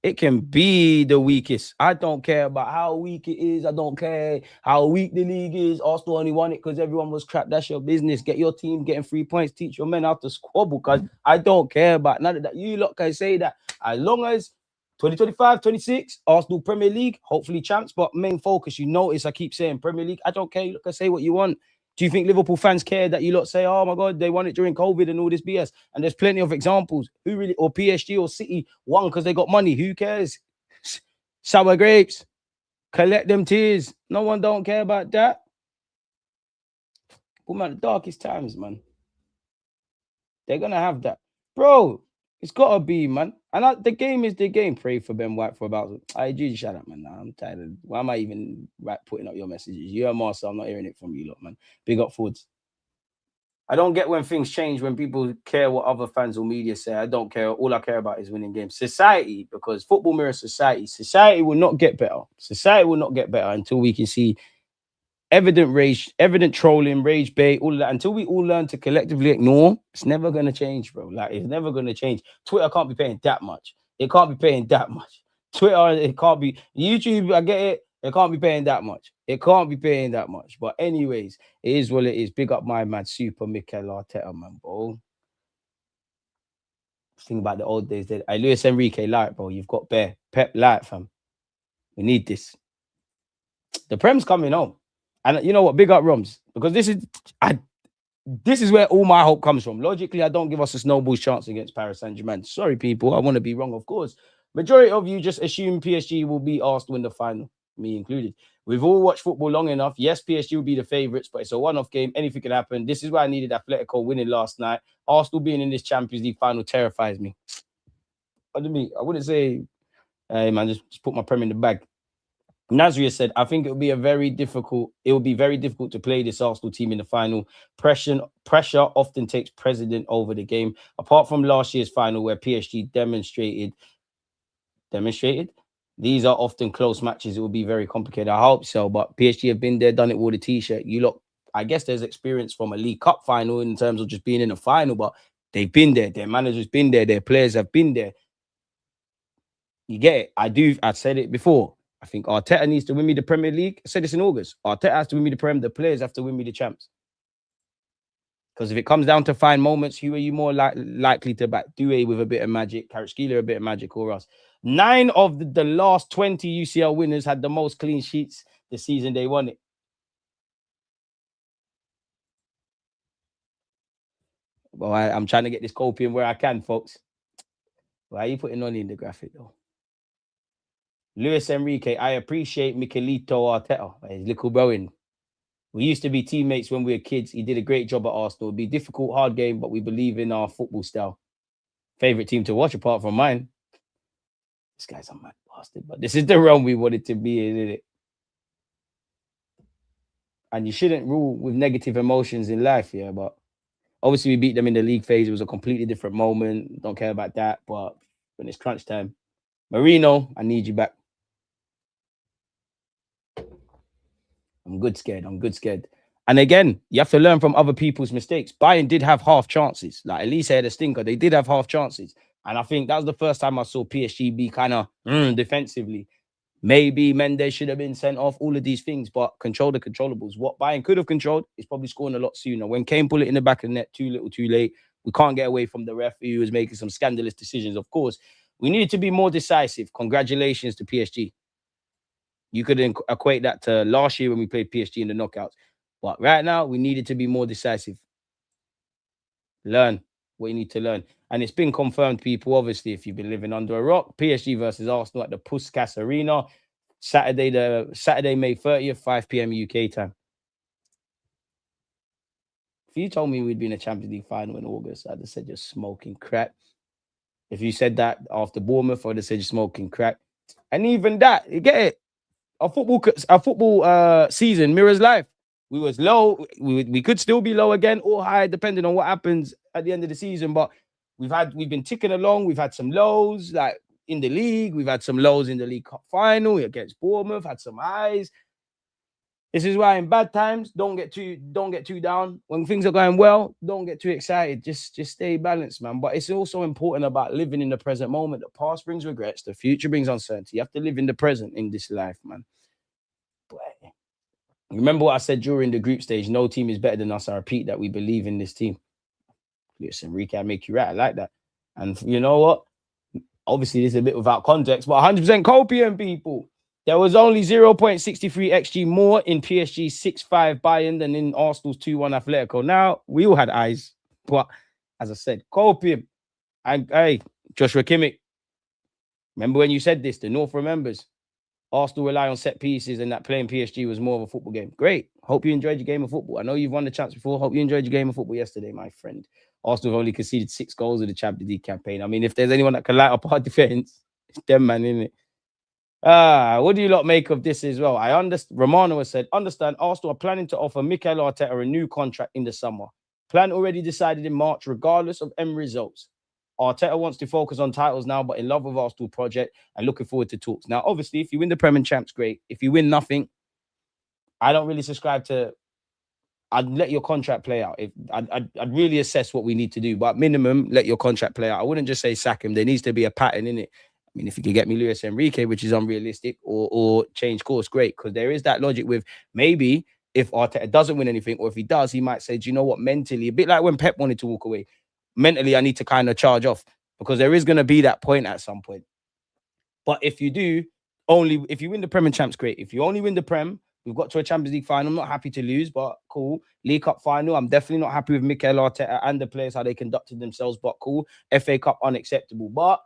It can be the weakest. I don't care about how weak it is. I don't care how weak the league is. Arsenal only won it because everyone was crap. That's your business. Get your team getting 3 points. Teach your men how to squabble, because I don't care about none of that. You lot can say that as long as 2025, 26, Arsenal Premier League, hopefully champs, but main focus, you notice I keep saying Premier League. I don't care. You lot can say what you want. Do you think Liverpool fans care that you lot say, oh my God, they won it during COVID and all this BS? And there's plenty of examples. Who really, or PSG or City won because they got money. Who cares? Sour grapes. Collect them tears. No one don't care about that. Oh man, the darkest times, man. They're going to have that. Bro, it's got to be, man. And the game is the game. Pray for Ben White for about... I do shut up, man. Nah, I'm tired of... Why am I even putting up your messages? You're a master. I'm not hearing it from you lot, man. Big up Fords. I don't get when things change, when people care what other fans or media say. I don't care. All I care about is winning games. Society, because football mirrors society. Society will not get better. Society will not get better until we can see evident rage, evident trolling, rage bait, all of that. Until we all learn to collectively ignore, it's never going to change, bro. Like, it's never going to change. Twitter can't be paying that much. It can't be paying that much. Twitter, it can't be. YouTube, I get it. It can't be paying that much. It can't be paying that much. But anyways, it is what it is. Big up my man, Super Mikel Arteta, man, bro. Think about the old days. Luis Enrique, light, bro. You've got Bear. Pep, light, fam. We need this. The Prem's coming home. And you know what? Big up Roms. Because this is where all my hope comes from. Logically, I don't give us a snowball's chance against Paris Saint-Germain. Sorry, people. I want to be wrong, of course. Majority of you just assume PSG will beat Arsenal in the final, me included. We've all watched football long enough. Yes, PSG will be the favourites, but it's a one-off game. Anything can happen. This is why I needed Atletico winning last night. Arsenal being in this Champions League final terrifies me. I wouldn't say, hey, man, just put my Prem in the bag. Nasria said, I think it will be very difficult to play this Arsenal team in the final. Pressure often takes precedent over the game. Apart from last year's final where PSG demonstrated, these are often close matches. It will be very complicated. I hope so, but PSG have been there, done it with a t-shirt. You lot, I guess there's experience from a League Cup final in terms of just being in a final, but they've been there. Their manager's been there. Their players have been there. You get it. I said it before. I think Arteta needs to win me the Premier League. I said this in August. Arteta has to win me the Prem. The players have to win me the champs. Because if it comes down to fine moments, who are you more likely to back? Doué with a bit of magic, Kvaratskhelia a bit of magic, or us? 9 of the last 20 UCL winners had the most clean sheets the season they won it. Well, I'm trying to get this copium where I can, folks. Why are you putting on in the graphic, though? Luis Enrique, I appreciate Mikelito Arteta, his little bro. We used to be teammates when we were kids. He did a great job at Arsenal. It'd be a difficult, hard game, but we believe in our football style. Favorite team to watch apart from mine. This guy's a mad bastard, but this is the realm we wanted to be in, isn't it? And you shouldn't rule with negative emotions in life, yeah, but obviously we beat them in the league phase. It was a completely different moment. Don't care about that, but when it's crunch time, Marino, I need you back. I'm good scared. And again, you have to learn from other people's mistakes. Bayern did have half chances. Like, Elise had a stinker. They did have half chances. And I think that was the first time I saw PSG be kind of defensively. Maybe Mendes should have been sent off, all of these things, but control the controllables. What Bayern could have controlled is probably scoring a lot sooner. When Kane pulled it in the back of the net, too little, too late. We can't get away from the ref who was making some scandalous decisions. Of course, we needed to be more decisive. Congratulations to PSG. You could equate that to last year when we played PSG in the knockouts. But right now, we needed to be more decisive. Learn what you need to learn. And it's been confirmed, people, obviously, if you've been living under a rock, PSG versus Arsenal at the Puskas Arena, Saturday, May 30th, 5 p.m. UK time. If you told me we'd be in a Champions League final in August, I'd have said you're smoking crack. If you said that after Bournemouth, I'd have said you're smoking crack. And even that, you get it. Our football season mirrors life. We was low. We could still be low again or high, depending on what happens at the end of the season. But we've been ticking along. We've had some lows, like in the league. We've had some lows in the League Cup final against Bournemouth. Had some highs. This is why in bad times, don't get too down. When things are going well, don't get too excited. Just stay balanced, man. But it's also important about living in the present moment. The past brings regrets. The future brings uncertainty. You have to live in the present in this life, man. But remember what I said during the group stage, no team is better than us. I repeat that we believe in this team. Listen, Enrique, I make you right. I like that. And you know what? Obviously, this is a bit without context, but 100% copium, people. There was only 0.63 XG more in PSG's 6-5 Bayern than in Arsenal's 2-1 Atletico. Now, we all had eyes, but as I said, copium. And hey, Joshua Kimmich, remember when you said this? The North remembers. Arsenal rely on set pieces and that playing PSG was more of a football game. Great. Hope you enjoyed your game of football. I know you've won the champs before. Hope you enjoyed your game of football yesterday, my friend. Arsenal have only conceded 6 goals in the Champions League campaign. I mean, if there's anyone that can light up our defense, it's them, man, isn't it? What do you lot make of this as well? I understand. Romano has said, understand Arsenal are planning to offer Mikel Arteta a new contract in the summer. Plan already decided in March, regardless of end results. Arteta wants to focus on titles now, but in love with Arsenal project and looking forward to talks. Now, obviously, if you win the Premier Champs, great. If you win nothing, I don't really subscribe to. I'd let your contract play out. I'd really assess what we need to do, but minimum, let your contract play out. I wouldn't just say sack him. There needs to be a pattern in it. I mean, if you could get me Luis Enrique, which is unrealistic, or change course, great, because there is that logic with maybe if Arteta doesn't win anything, or if he does, he might say, do you know what, mentally, a bit like when Pep wanted to walk away, mentally, I need to kind of charge off because there is going to be that point at some point. But if you do, if you win the Premier Champs, great. If you only win the Prem, we've got to a Champions League final. I'm not happy to lose, but cool. League Cup final, I'm definitely not happy with Mikel Arteta and the players, how they conducted themselves, but cool. FA Cup, unacceptable. But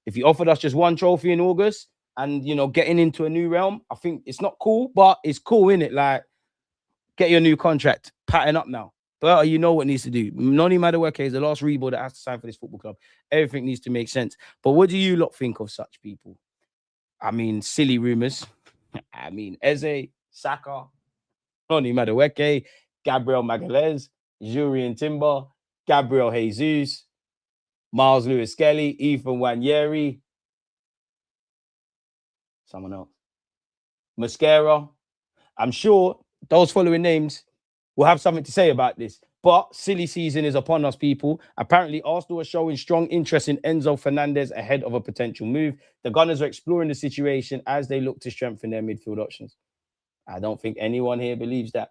if you offered us just one trophy in August and, you know, getting into a new realm, I think it's not cool, but it's cool, innit? Like, get your new contract, pattern up now. But you know what needs to do. Noni Madueke is the last rebuild that has to sign for this football club. Everything needs to make sense. But what do you lot think of such people? I mean, silly rumours. I mean, Eze, Saka, Noni Madueke, Gabriel Magalhaes, Julian Timber, Gabriel Jesus, Miles Lewis-Skelly, Ethan Wanyeri, someone else, Mosquera. I'm sure those following names will have something to say about this. But silly season is upon us, people. Apparently, Arsenal are showing strong interest in Enzo Fernandez ahead of a potential move. The Gunners are exploring the situation as they look to strengthen their midfield options. I don't think anyone here believes that.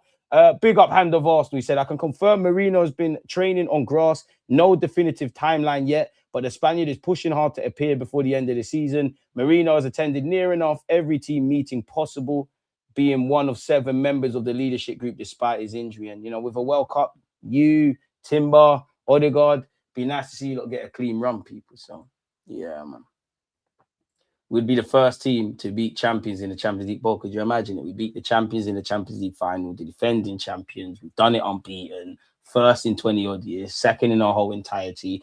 Big up hand of Arsenal. He said, I can confirm Marino has been training on grass. No definitive timeline yet, but the Spaniard is pushing hard to appear before the end of the season. Marino has attended near enough every team meeting possible, being one of 7 members of the leadership group despite his injury. And, you know, with a World Cup, you, Timber, Odegaard, be nice to see you lot get a clean run, people. So, yeah, man. We'd be the first team to beat champions in the Champions League ball. Could you imagine it? We beat the champions in the Champions League final, the defending champions. We've done it unbeaten. First in 20-odd years, second in our whole entirety,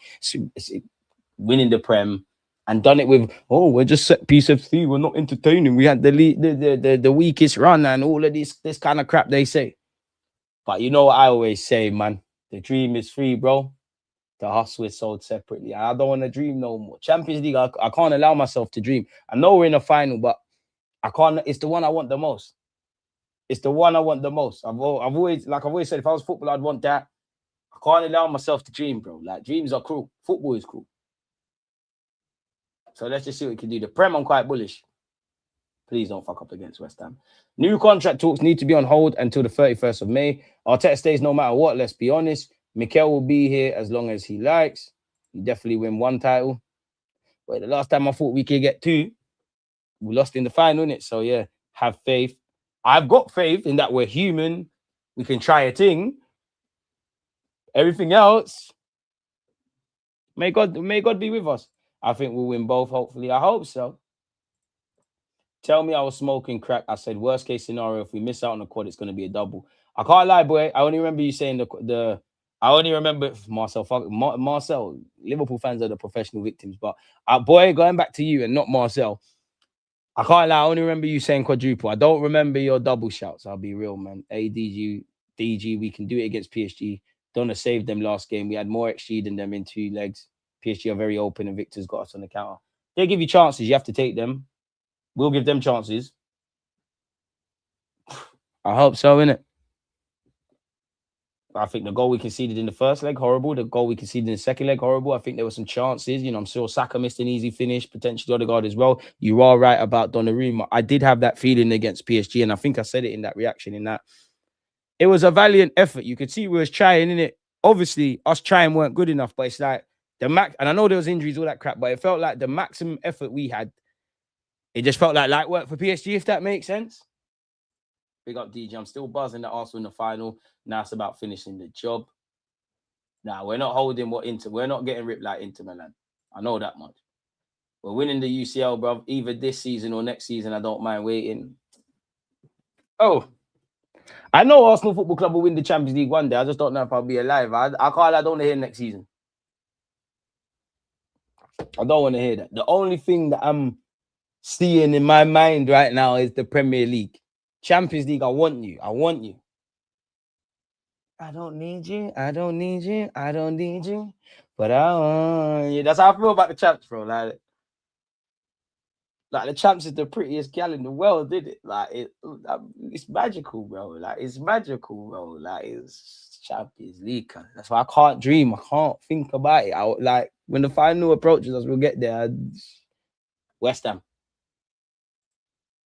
winning the Prem, and done it with, we're just set piece FC. We're not entertaining. We had the weakest run and all of this kind of crap they say. But you know what I always say, man? The dream is free, bro. The hustle is sold separately. I don't want to dream no more. Champions League, I can't allow myself to dream. I know we're in a final, but I can't. It's the one I want the most. It's the one I want the most. I've always said, if I was football, I'd want that. I can't allow myself to dream, bro. Like, dreams are cruel. Football is cruel. So let's just see what we can do. The Prem, I'm quite bullish. Please don't fuck up against West Ham. New contract talks need to be on hold until the 31st of May. Arteta stays no matter what, let's be honest. Mikel will be here as long as he likes. He definitely win 1 title. But the last time I thought we could get 2, we lost in the final, innit? So, yeah, have faith. I've got faith in that we're human. We can try a thing. Everything else, may God be with us. I think we'll win both, hopefully. I hope so. Tell me I was smoking crack. I said, worst case scenario, if we miss out on the quad, it's going to be a double. I can't lie, boy. I only remember you saying the I only remember Marcel. Marcel. Liverpool fans are the professional victims, but boy, going back to you and not Marcel. I can't lie. I only remember you saying quadruple. I don't remember your double shouts. I'll be real, man. DG, we can do it against PSG. Donna saved them last game. We had more XG than them in 2 legs. PSG are very open, and Victor's got us on the counter. They give you chances. You have to take them. We'll give them chances. I hope so, innit? I think the goal we conceded in the first leg, horrible. The goal we conceded in the second leg, horrible. I think there were some chances. You know, I'm sure Saka missed an easy finish, potentially Odegaard as well. You are right about Donnarumma. I did have that feeling against PSG, and I think I said it in that reaction, in that it was a valiant effort. You could see we was trying, innit? Obviously, us trying weren't good enough, but it's like the max, and I know there was injuries, all that crap, but it felt like the maximum effort we had, it just felt like light work for PSG, if that makes sense. Big up DJ. I'm still buzzing that Arsenal in the final. Now it's about finishing the job. Now we're not holding we're not getting ripped like Inter Milan. I know that much. We're winning the UCL, bro. Either this season or next season. I don't mind waiting. Oh, I know Arsenal Football Club will win the Champions League one day. I just don't know if I'll be alive. I don't want to hear next season. I don't want to hear that. The only thing that I'm seeing in my mind right now is the Premier League. Champions League, I want you. I want you. I don't need you. I don't need you. I don't need you. But I want you. That's how I feel about the champs, bro. Like the champs is the prettiest gal in the world, did it? Like it's magical, bro. Like it's magical, bro. Like it's Champions League. That's why I can't dream. I can't think about it. Like when the final approaches us, we'll get there. West Ham.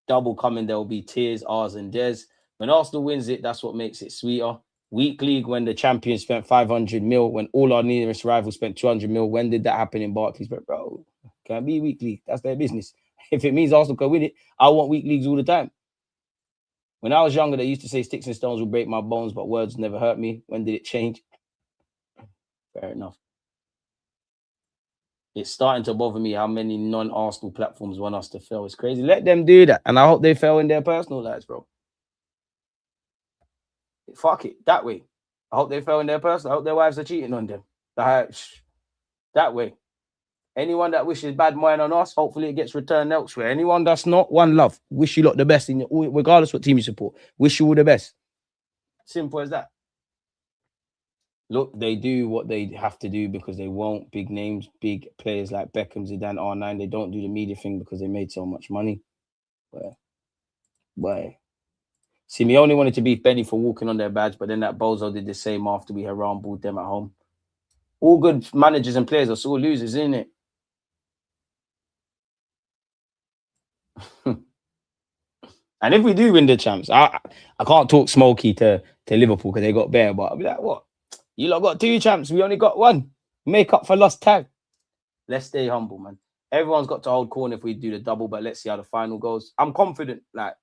Double coming, there will be tears, ours and theirs. When Arsenal wins it, that's what makes it sweeter. Week league, when the champions spent 500 mil, when all our nearest rivals spent 200 mil. When did that happen in Barclays? But bro, can be week league. That's their business. If it means Arsenal can win it, I want week leagues all the time. When I was younger, they used to say sticks and stones will break my bones, but words never hurt me. When did it change? Fair enough. It's starting to bother me how many non-Arsenal platforms want us to fail. It's crazy. Let them do that. And I hope they fail in their personal lives, bro. Fuck it. That way. I hope they fail in their personal. I hope their wives are cheating on them. That way. Anyone that wishes bad mind on us, hopefully it gets returned elsewhere. Anyone that's not, one love. Wish you lot the best, regardless what team you support. Wish you all the best. Simple as that. Look, they do what they have to do because they want big names, big players like Beckham, Zidane, R9. They don't do the media thing because they made so much money. But Simeone wanted to beat Benny for walking on their badge, but then that bozo did the same after we harambled them at home. All good managers and players are sore losers, isn't it? And if we do win the champs, I can't talk smoky to Liverpool because they got bare, but I'll be like, what? You lot got 2 champs. We only got 1. Make up for lost time. Let's stay humble, man. Everyone's got to hold corner if we do the double, but let's see how the final goes. I'm confident, like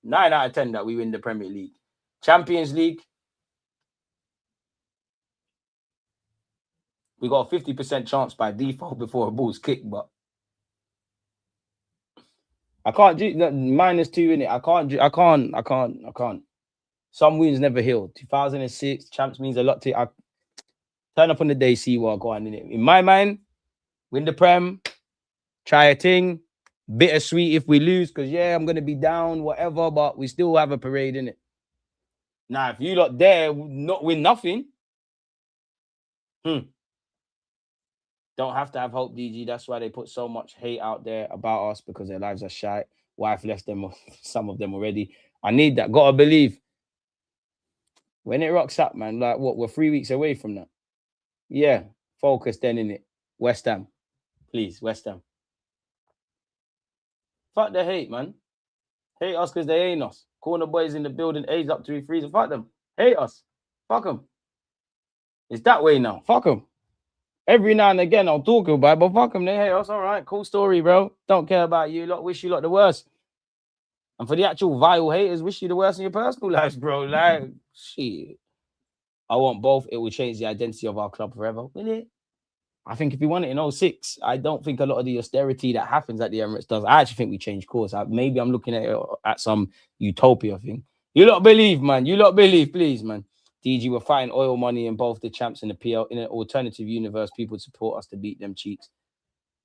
9 out of 10 that we win the Premier League. Champions League, we got a 50% chance by default before a ball's kicked, but I can't do -2 in it. I can't. Some wounds never heal. 2006 champs means a lot to I turn up on the day, see what I got on in it. In my mind, win the Prem, try a thing, bittersweet if we lose, because yeah, I'm gonna be down, whatever, but we still have a parade in it. Now, if you lot there not win nothing, don't have to have hope, DG. That's why they put so much hate out there about us, because their lives are shite. Wife left them, some of them already. I need that. Gotta believe. When it rocks up, man, like what? We're 3 weeks away from that. Yeah, focus then in it. West Ham. Please, West Ham. Fuck the hate, man. Hate us because they ain't us. Corner boys in the building, age up 3 3s. Fuck them. Hate us. Fuck them. It's that way now. Fuck them. Every now and again, I'll talk about it, but fuck them. They hate us. All right, cool story, bro. Don't care about you lot. Wish you lot the worst. And for the actual vile haters, wish you the worst in your personal lives, bro. Like, shit. I want both. It will change the identity of our club forever. Will it? I think if we won it in 2006, I don't think a lot of the austerity that happens at the Emirates does. I actually think we change course. Maybe I'm looking at it at some utopia thing. You lot believe, man. You lot believe, please, man. DG, we're fighting oil money in both the champs and the PL. In an alternative universe, people support us to beat them cheats.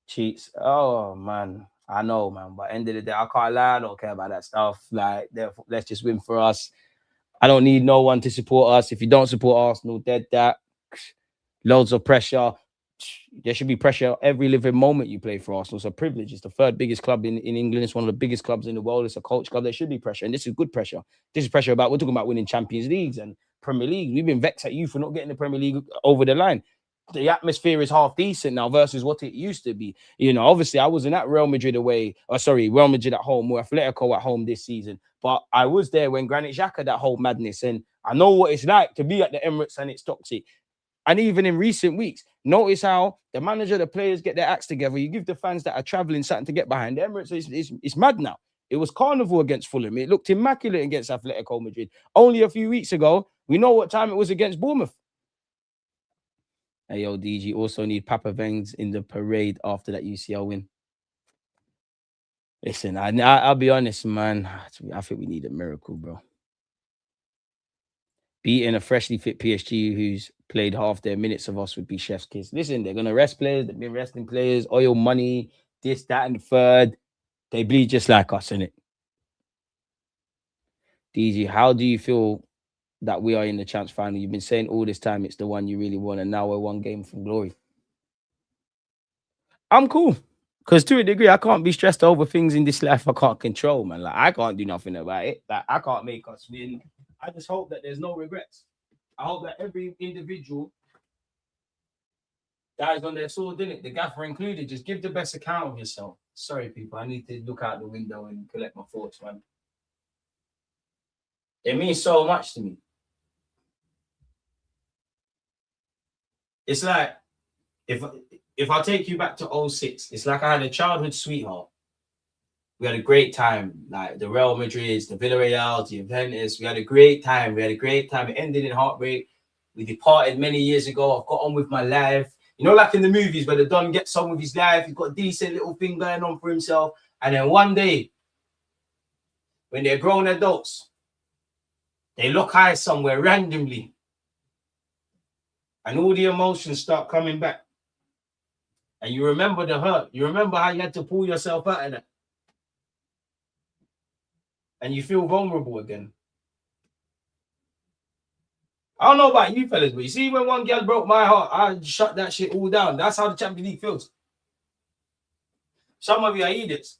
Cheats. Oh man, I know, man. But end of the day, I can't lie. I don't care about that stuff. Like, therefore, let's just win for us. I don't need no one to support us. If you don't support Arsenal, dead that. Loads of pressure. There should be pressure every living moment you play for Arsenal. It's a privilege. It's the third biggest club in England. It's one of the biggest clubs in the world. It's a coach club. There should be pressure. And this is good pressure. This is pressure we're talking about winning Champions Leagues and Premier League. We've been vexed at you for not getting the Premier League over the line. The atmosphere is half decent now versus what it used to be. You know, obviously I wasn't at Real Madrid Real Madrid at home or Atletico at home this season. But I was there when Granit Xhaka, that whole madness. And I know what it's like to be at the Emirates and it's toxic. And even in recent weeks, notice how the manager, the players get their acts together. You give the fans that are traveling something to get behind. The Emirates, it's mad now. It was carnival against Fulham. It looked immaculate against Atletico Madrid. Only a few weeks ago, we know what time it was against Bournemouth. Hey, yo, DG, also need Papa Vengs in the parade after that UCL win. Listen, I'll be honest, man. I think we need a miracle, bro. Beating a freshly fit PSG who's played half their minutes of us would be chef's kiss. Listen, they're going to rest players. They've been resting players, oil money, this, that, and the third. They bleed just like us, innit? DG, how do you feel that we are in the Champs final? You've been saying all this time it's the one you really want, and now we're one game from glory. I'm cool. Because to a degree, I can't be stressed over things in this life I can't control, man. Like, I can't do nothing about it. Like, I can't make us win. I just hope that there's no regrets. I hope that every individual dies on their sword, innit? The gaffer included. Just give the best account of yourself. Sorry, people. I need to look out the window and collect my thoughts, man. It means so much to me. It's like, if I take you back to 06, it's like I had a childhood sweetheart. We had a great time, like the Real Madrids, the Villarreal, the Juventus. We had a great time. It ended in heartbreak. We departed many years ago. I've got on with my life. You know, like in the movies where the Don gets on with his life. He's got a decent little thing going on for himself. And then one day, when they're grown adults, they lock eyes somewhere randomly. And all the emotions start coming back. And you remember the hurt. You remember how you had to pull yourself out of that. And you feel vulnerable again. I don't know about you fellas, but you see when one girl broke my heart, I shut that shit all down. That's how the Champions League feels. Some of you are idiots.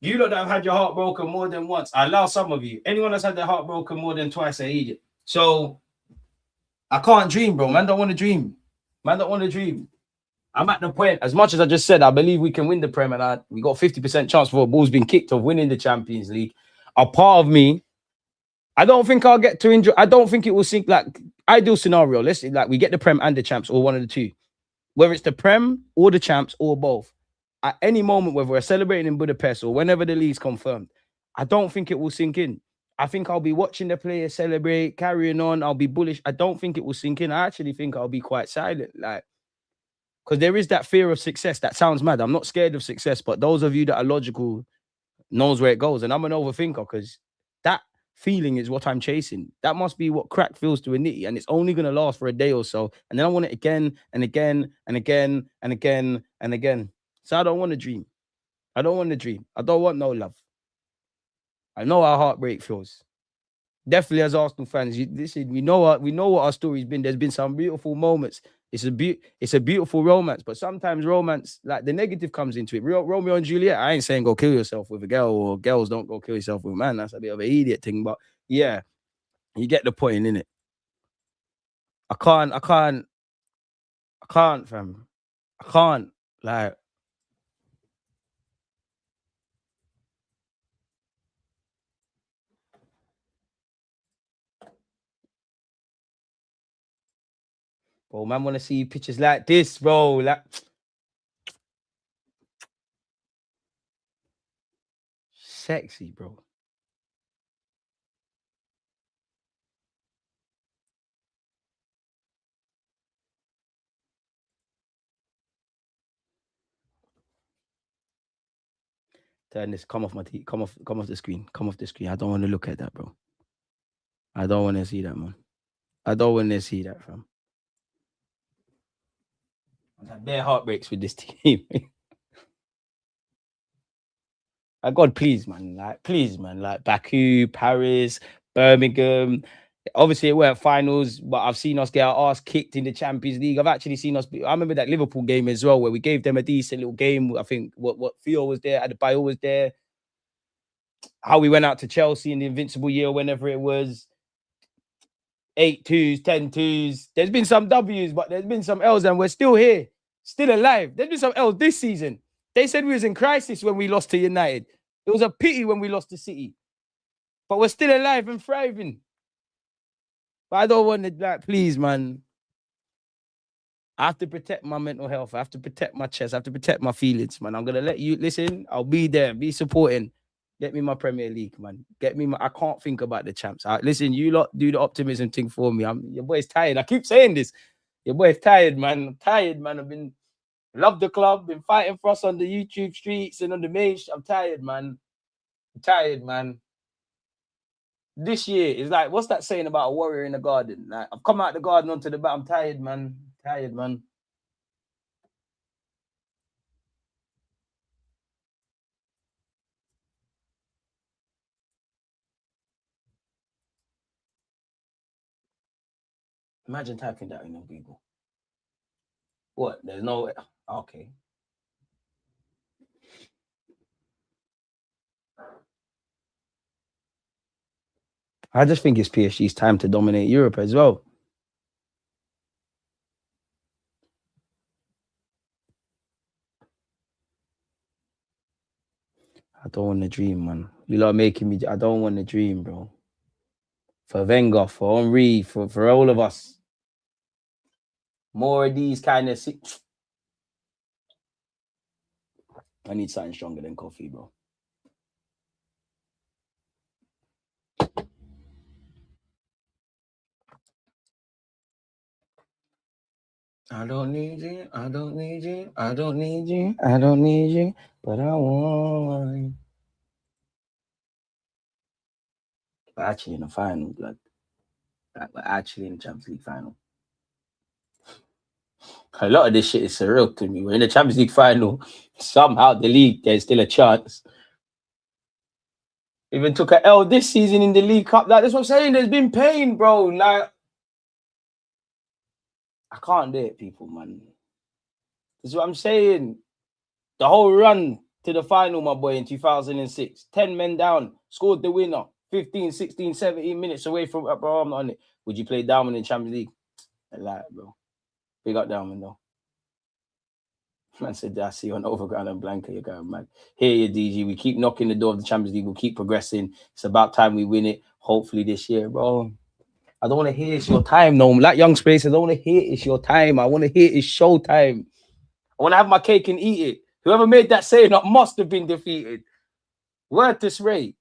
You lot that have had your heart broken more than once. I allow some of you. Anyone that's had their heart broken more than twice, are idiot. So, I can't dream, bro. Man don't want to dream. I'm at the point, as much as I just said, I believe we can win the Prem, and we got 50% chance for a ball's been kicked of winning the Champions League. A part of me, I don't think I'll get to enjoy. I don't think it will sink. Like, ideal scenario, let's say, like, we get the Prem and the Champs, or one of the two. Whether it's the Prem or the Champs or both. At any moment, whether we're celebrating in Budapest or whenever the league's confirmed, I don't think it will sink in. I think I'll be watching the players celebrate, carrying on. I'll be bullish. I don't think it will sink in. I actually think I'll be quite silent. Like, because there is that fear of success. That sounds mad. I'm not scared of success, but those of you that are logical knows where it goes. And I'm an overthinker because that feeling is what I'm chasing. That must be what crack feels to a nitty. And it's only going to last for a day or so. And then I want it again and again and again and again and again. So I don't want to dream. I don't want to dream. I don't want no love. I know how heartbreak feels. Definitely as Arsenal fans, we know what our story's been. There's been some beautiful moments. It's a beautiful romance, but sometimes romance, like the negative comes into it. Romeo and Juliet, I ain't saying go kill yourself with a girl, or girls don't go kill yourself with a man. That's a bit of an idiot thing, but yeah, you get the point, innit? I can't, fam. I can't, like, bro, man, want to see pictures like this, bro. Like, sexy, bro. Turn this. Come off my teeth. Come off the screen. Come off the screen. I don't want to look at that, bro. I don't want to see that, man. I don't want to see that, fam. Bare heartbreaks with this team. God, please, man. Like, please, man. Like Baku, Paris, Birmingham. Obviously, it weren't finals, but I've seen us get our ass kicked in the Champions League. I've actually seen us. I remember that Liverpool game as well, where we gave them a decent little game. I think what Theo was there, Adebayo was there. How we went out to Chelsea in the invincible year, whenever it was. 8-2s, 10-2s. There's been some W's, but there's been some L's, and we're still here, still alive. There's been some L's this season. They said we was in crisis when we lost to United. It was a pity when we lost to City. But we're still alive and thriving. But I don't want to, like, please, man. I have to protect my mental health. I have to protect my chest. I have to protect my feelings, man. I'm going to let you listen. I'll be there, be supporting. Get me my Premier League, man. Get me I can't think about the champs. Listen, you lot do the optimism thing for me. Your boy's tired. I keep saying this. Your boy's tired, man. I'm tired, man. I've been love the club, been fighting for us on the YouTube streets and on the main. I'm tired, man. I'm tired, man. This year is like, what's that saying about a warrior in the garden? Like, I've come out the garden onto the back. I'm tired, man. Tired, man. Imagine typing that in on Google. What? There's no. Okay. I just think it's PSG's time to dominate Europe as well. I don't want to dream, man. You lot are making me. I don't want to dream, bro. For Wenger, for Henry, for all of us. More of these kind of. I need something stronger than coffee, bro. I don't need you. I don't need you. I don't need you. I don't need you. But I want you. We're actually in the final, blood. We're actually in the Champions League final. A lot of this shit is surreal to me. We're in the Champions League final. Somehow the league, there's still a chance. Even took a L this season in the League Cup. Like, that's what I'm saying. There's been pain, bro. Like, I can't do it, people, man. That's what I'm saying. The whole run to the final, my boy, in 2006. 10 men down. Scored the winner. 15, 16, 17 minutes away from, bro, I'm not on it. Would you play Diamond in Champions League? I lie, bro. Big up Diamond, though. Man said, I see you on Overground and Blanca. You're going mad. Here you, DG. We keep knocking the door of the Champions League. We'll keep progressing. It's about time we win it. Hopefully this year, bro. I don't want to hear it's your time, no. Like Young Space, I don't want to hear it's your time. I want to hear it's show time. I want to have my cake and eat it. Whoever made that saying up must have been defeated. Word to Ray.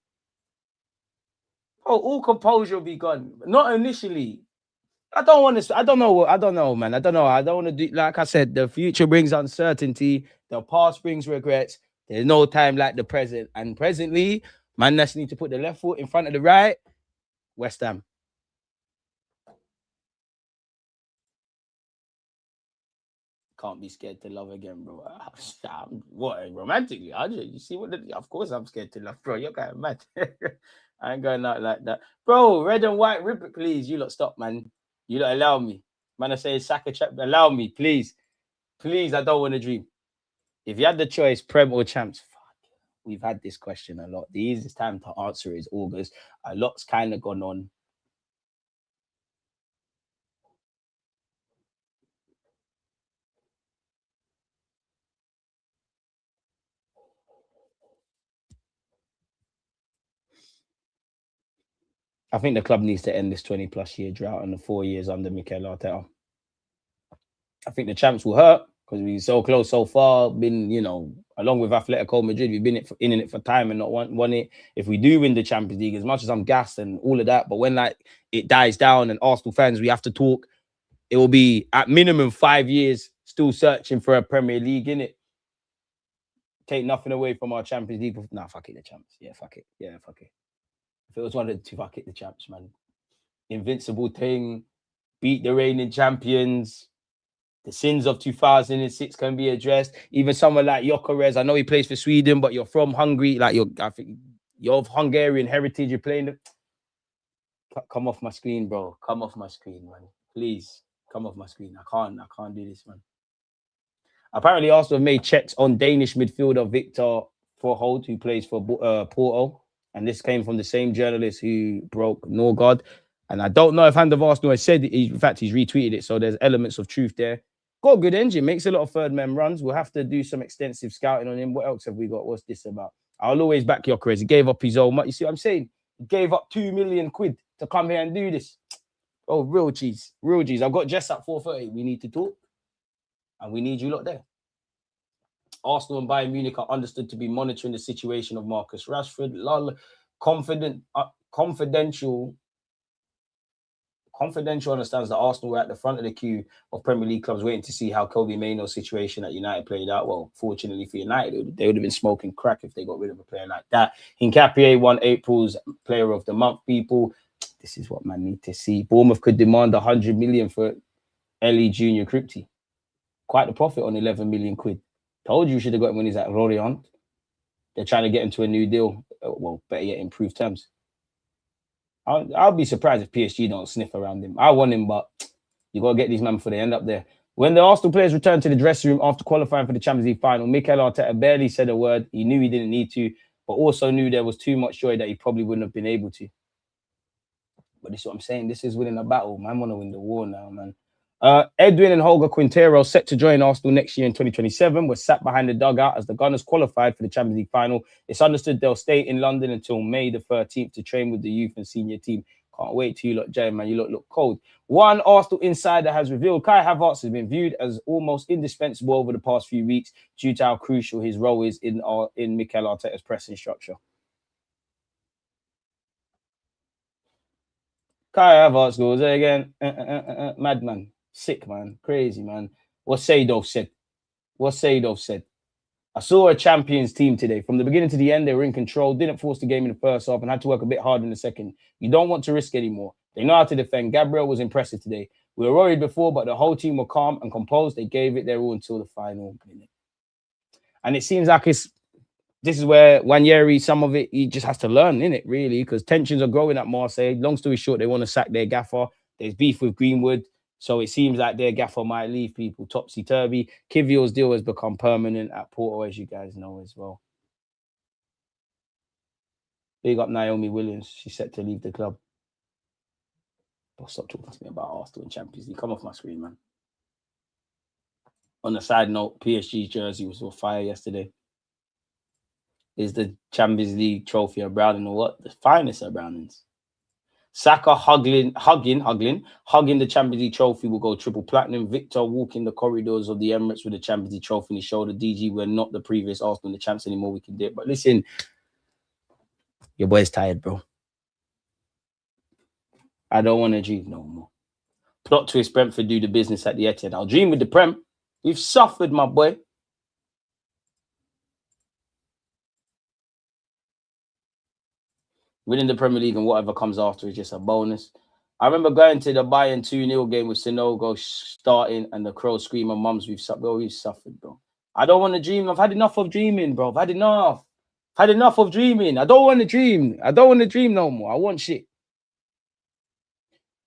Oh, all composure will be gone. Not initially. I don't want to. I don't know, man. I don't know. I don't want to do. Like I said, the future brings uncertainty. The past brings regrets. There's no time like the present. And presently, man, just need to put the left foot in front of the right. West Ham. Can't be scared to love again, bro. What, romantically? You see what? Of course, I'm scared to love, bro. You're kind of mad. I ain't going out like that, bro. Red and white, rip it, please. You lot stop, man. You lot allow me. Man, I say Saka chat. Allow me, please. Please, I don't want to dream. If you had the choice, Prem or Champs, fuck. We've had this question a lot. The easiest time to answer is August. A lot's kind of gone on. I think the club needs to end this 20-plus year drought and the 4 years under Mikel Arteta. I think the champs will hurt because we're so close so far. Been, along with Atletico Madrid, we've been in it for time and not won it. If we do win the Champions League, as much as I'm gassed and all of that, but when it dies down and Arsenal fans, we have to talk, it will be at minimum 5 years still searching for a Premier League, innit? Take nothing away from our Champions League. Nah, fuck it, the champs. Yeah, fuck it. Yeah, fuck it. If it was one of the two, fuck it, the champs, man. Invincible thing. beat the reigning champions. The sins of 2006 can be addressed. Even someone like Gyökeres, I know he plays for Sweden, but you're from Hungary, like I think you're of Hungarian heritage. You're playing. Come off my screen, bro. Come off my screen, man. Please come off my screen. I can't do this, man. Apparently, Arsenal have made checks on Danish midfielder Victor Forhold, who plays for Porto. And this came from the same journalist who broke Norgard. And I don't know if Hand of Arsenal has said it. In fact, he's retweeted it. So there's elements of truth there. Got a good engine. Makes a lot of third man runs. We'll have to do some extensive scouting on him. What else have we got? What's this about? I'll always back Gyökeres. He gave up his own money. You see what I'm saying? He gave up 2 million quid to come here and do this. Oh, real cheese. Real cheese. I've got Jess at 4:30. We need to talk. And we need you lot there. Arsenal and Bayern Munich are understood to be monitoring the situation of Marcus Rashford. Confidential understands that Arsenal were at the front of the queue of Premier League clubs waiting to see how Kobe Mainoo's situation at United played out. Well, fortunately for United, they would have been smoking crack if they got rid of a player like that. Hincapié won April's Player of the Month, people. This is what man need to see. Bournemouth could demand 100 million for Ellie Junior Crypty. Quite the profit on 11 million quid. Told you should have got him when he's at Lorient. They're trying to get him to a new deal. Well, better yet, improved terms. I'll be surprised if PSG don't sniff around him. I want him, but you got to get these men before they end up there. When the Arsenal players returned to the dressing room after qualifying for the Champions League final, Mikel Arteta barely said a word. He knew he didn't need to, but also knew there was too much joy that he probably wouldn't have been able to. But this is what I'm saying. This is winning a battle. Man, want to win the war now, man. Edwin and Holger Quintero, set to join Arsenal next year in 2027, were sat behind the dugout as the Gunners qualified for the Champions League final. It's understood they'll stay in London until May the 13th to train with the youth and senior team. Can't wait till you lot, Jay, man. You lot look cold. One Arsenal insider has revealed Kai Havertz has been viewed as almost indispensable over the past few weeks due to how crucial his role is in Mikel Arteta's pressing structure. Kai Havertz goes there again. Madman. Sick, man. Crazy, man. What Seydorf said. I saw a champions team today. From the beginning to the end, they were in control, didn't force the game in the first half, and had to work a bit harder in the second. You don't want to risk anymore. They know how to defend. Gabriel was impressive today. We were worried before, but the whole team were calm and composed. They gave it their all until the final minute. And it seems like this is where Wanyeri, some of it, he just has to learn, innit, really, because tensions are growing at Marseille. Long story short, they want to sack their gaffer. There's beef with Greenwood. So it seems like their gaffer might leave people topsy-turvy. Kivio's deal has become permanent at Porto, as you guys know as well. Big up Naomi Williams. She's set to leave the club. But stop talking to me about Arsenal and Champions League. Come off my screen, man. On a side note, PSG's jersey was on fire yesterday. Is the Champions League trophy a Browning or what? The finest of Brownings. Saka hugging the Champions League trophy will go triple platinum. Victor walking the corridors of the Emirates with the Champions League trophy in his shoulder. DG, we're not the previous Arsenal, the champs anymore. We can do it. But listen, your boy's tired, bro. I don't want to dream no more. Plot twist, Brentford do the business at the Etihad. I'll dream with the Prem. We've suffered, my boy. Winning the Premier League and whatever comes after is just a bonus. I remember going to the Bayern 2-0 game with Sinogo starting and the Crow screaming, mums, we've suffered, bro. I don't want to dream. I've had enough of dreaming, bro. I've had enough. Had enough of dreaming. I don't want to dream. I don't want to dream no more. I want shit.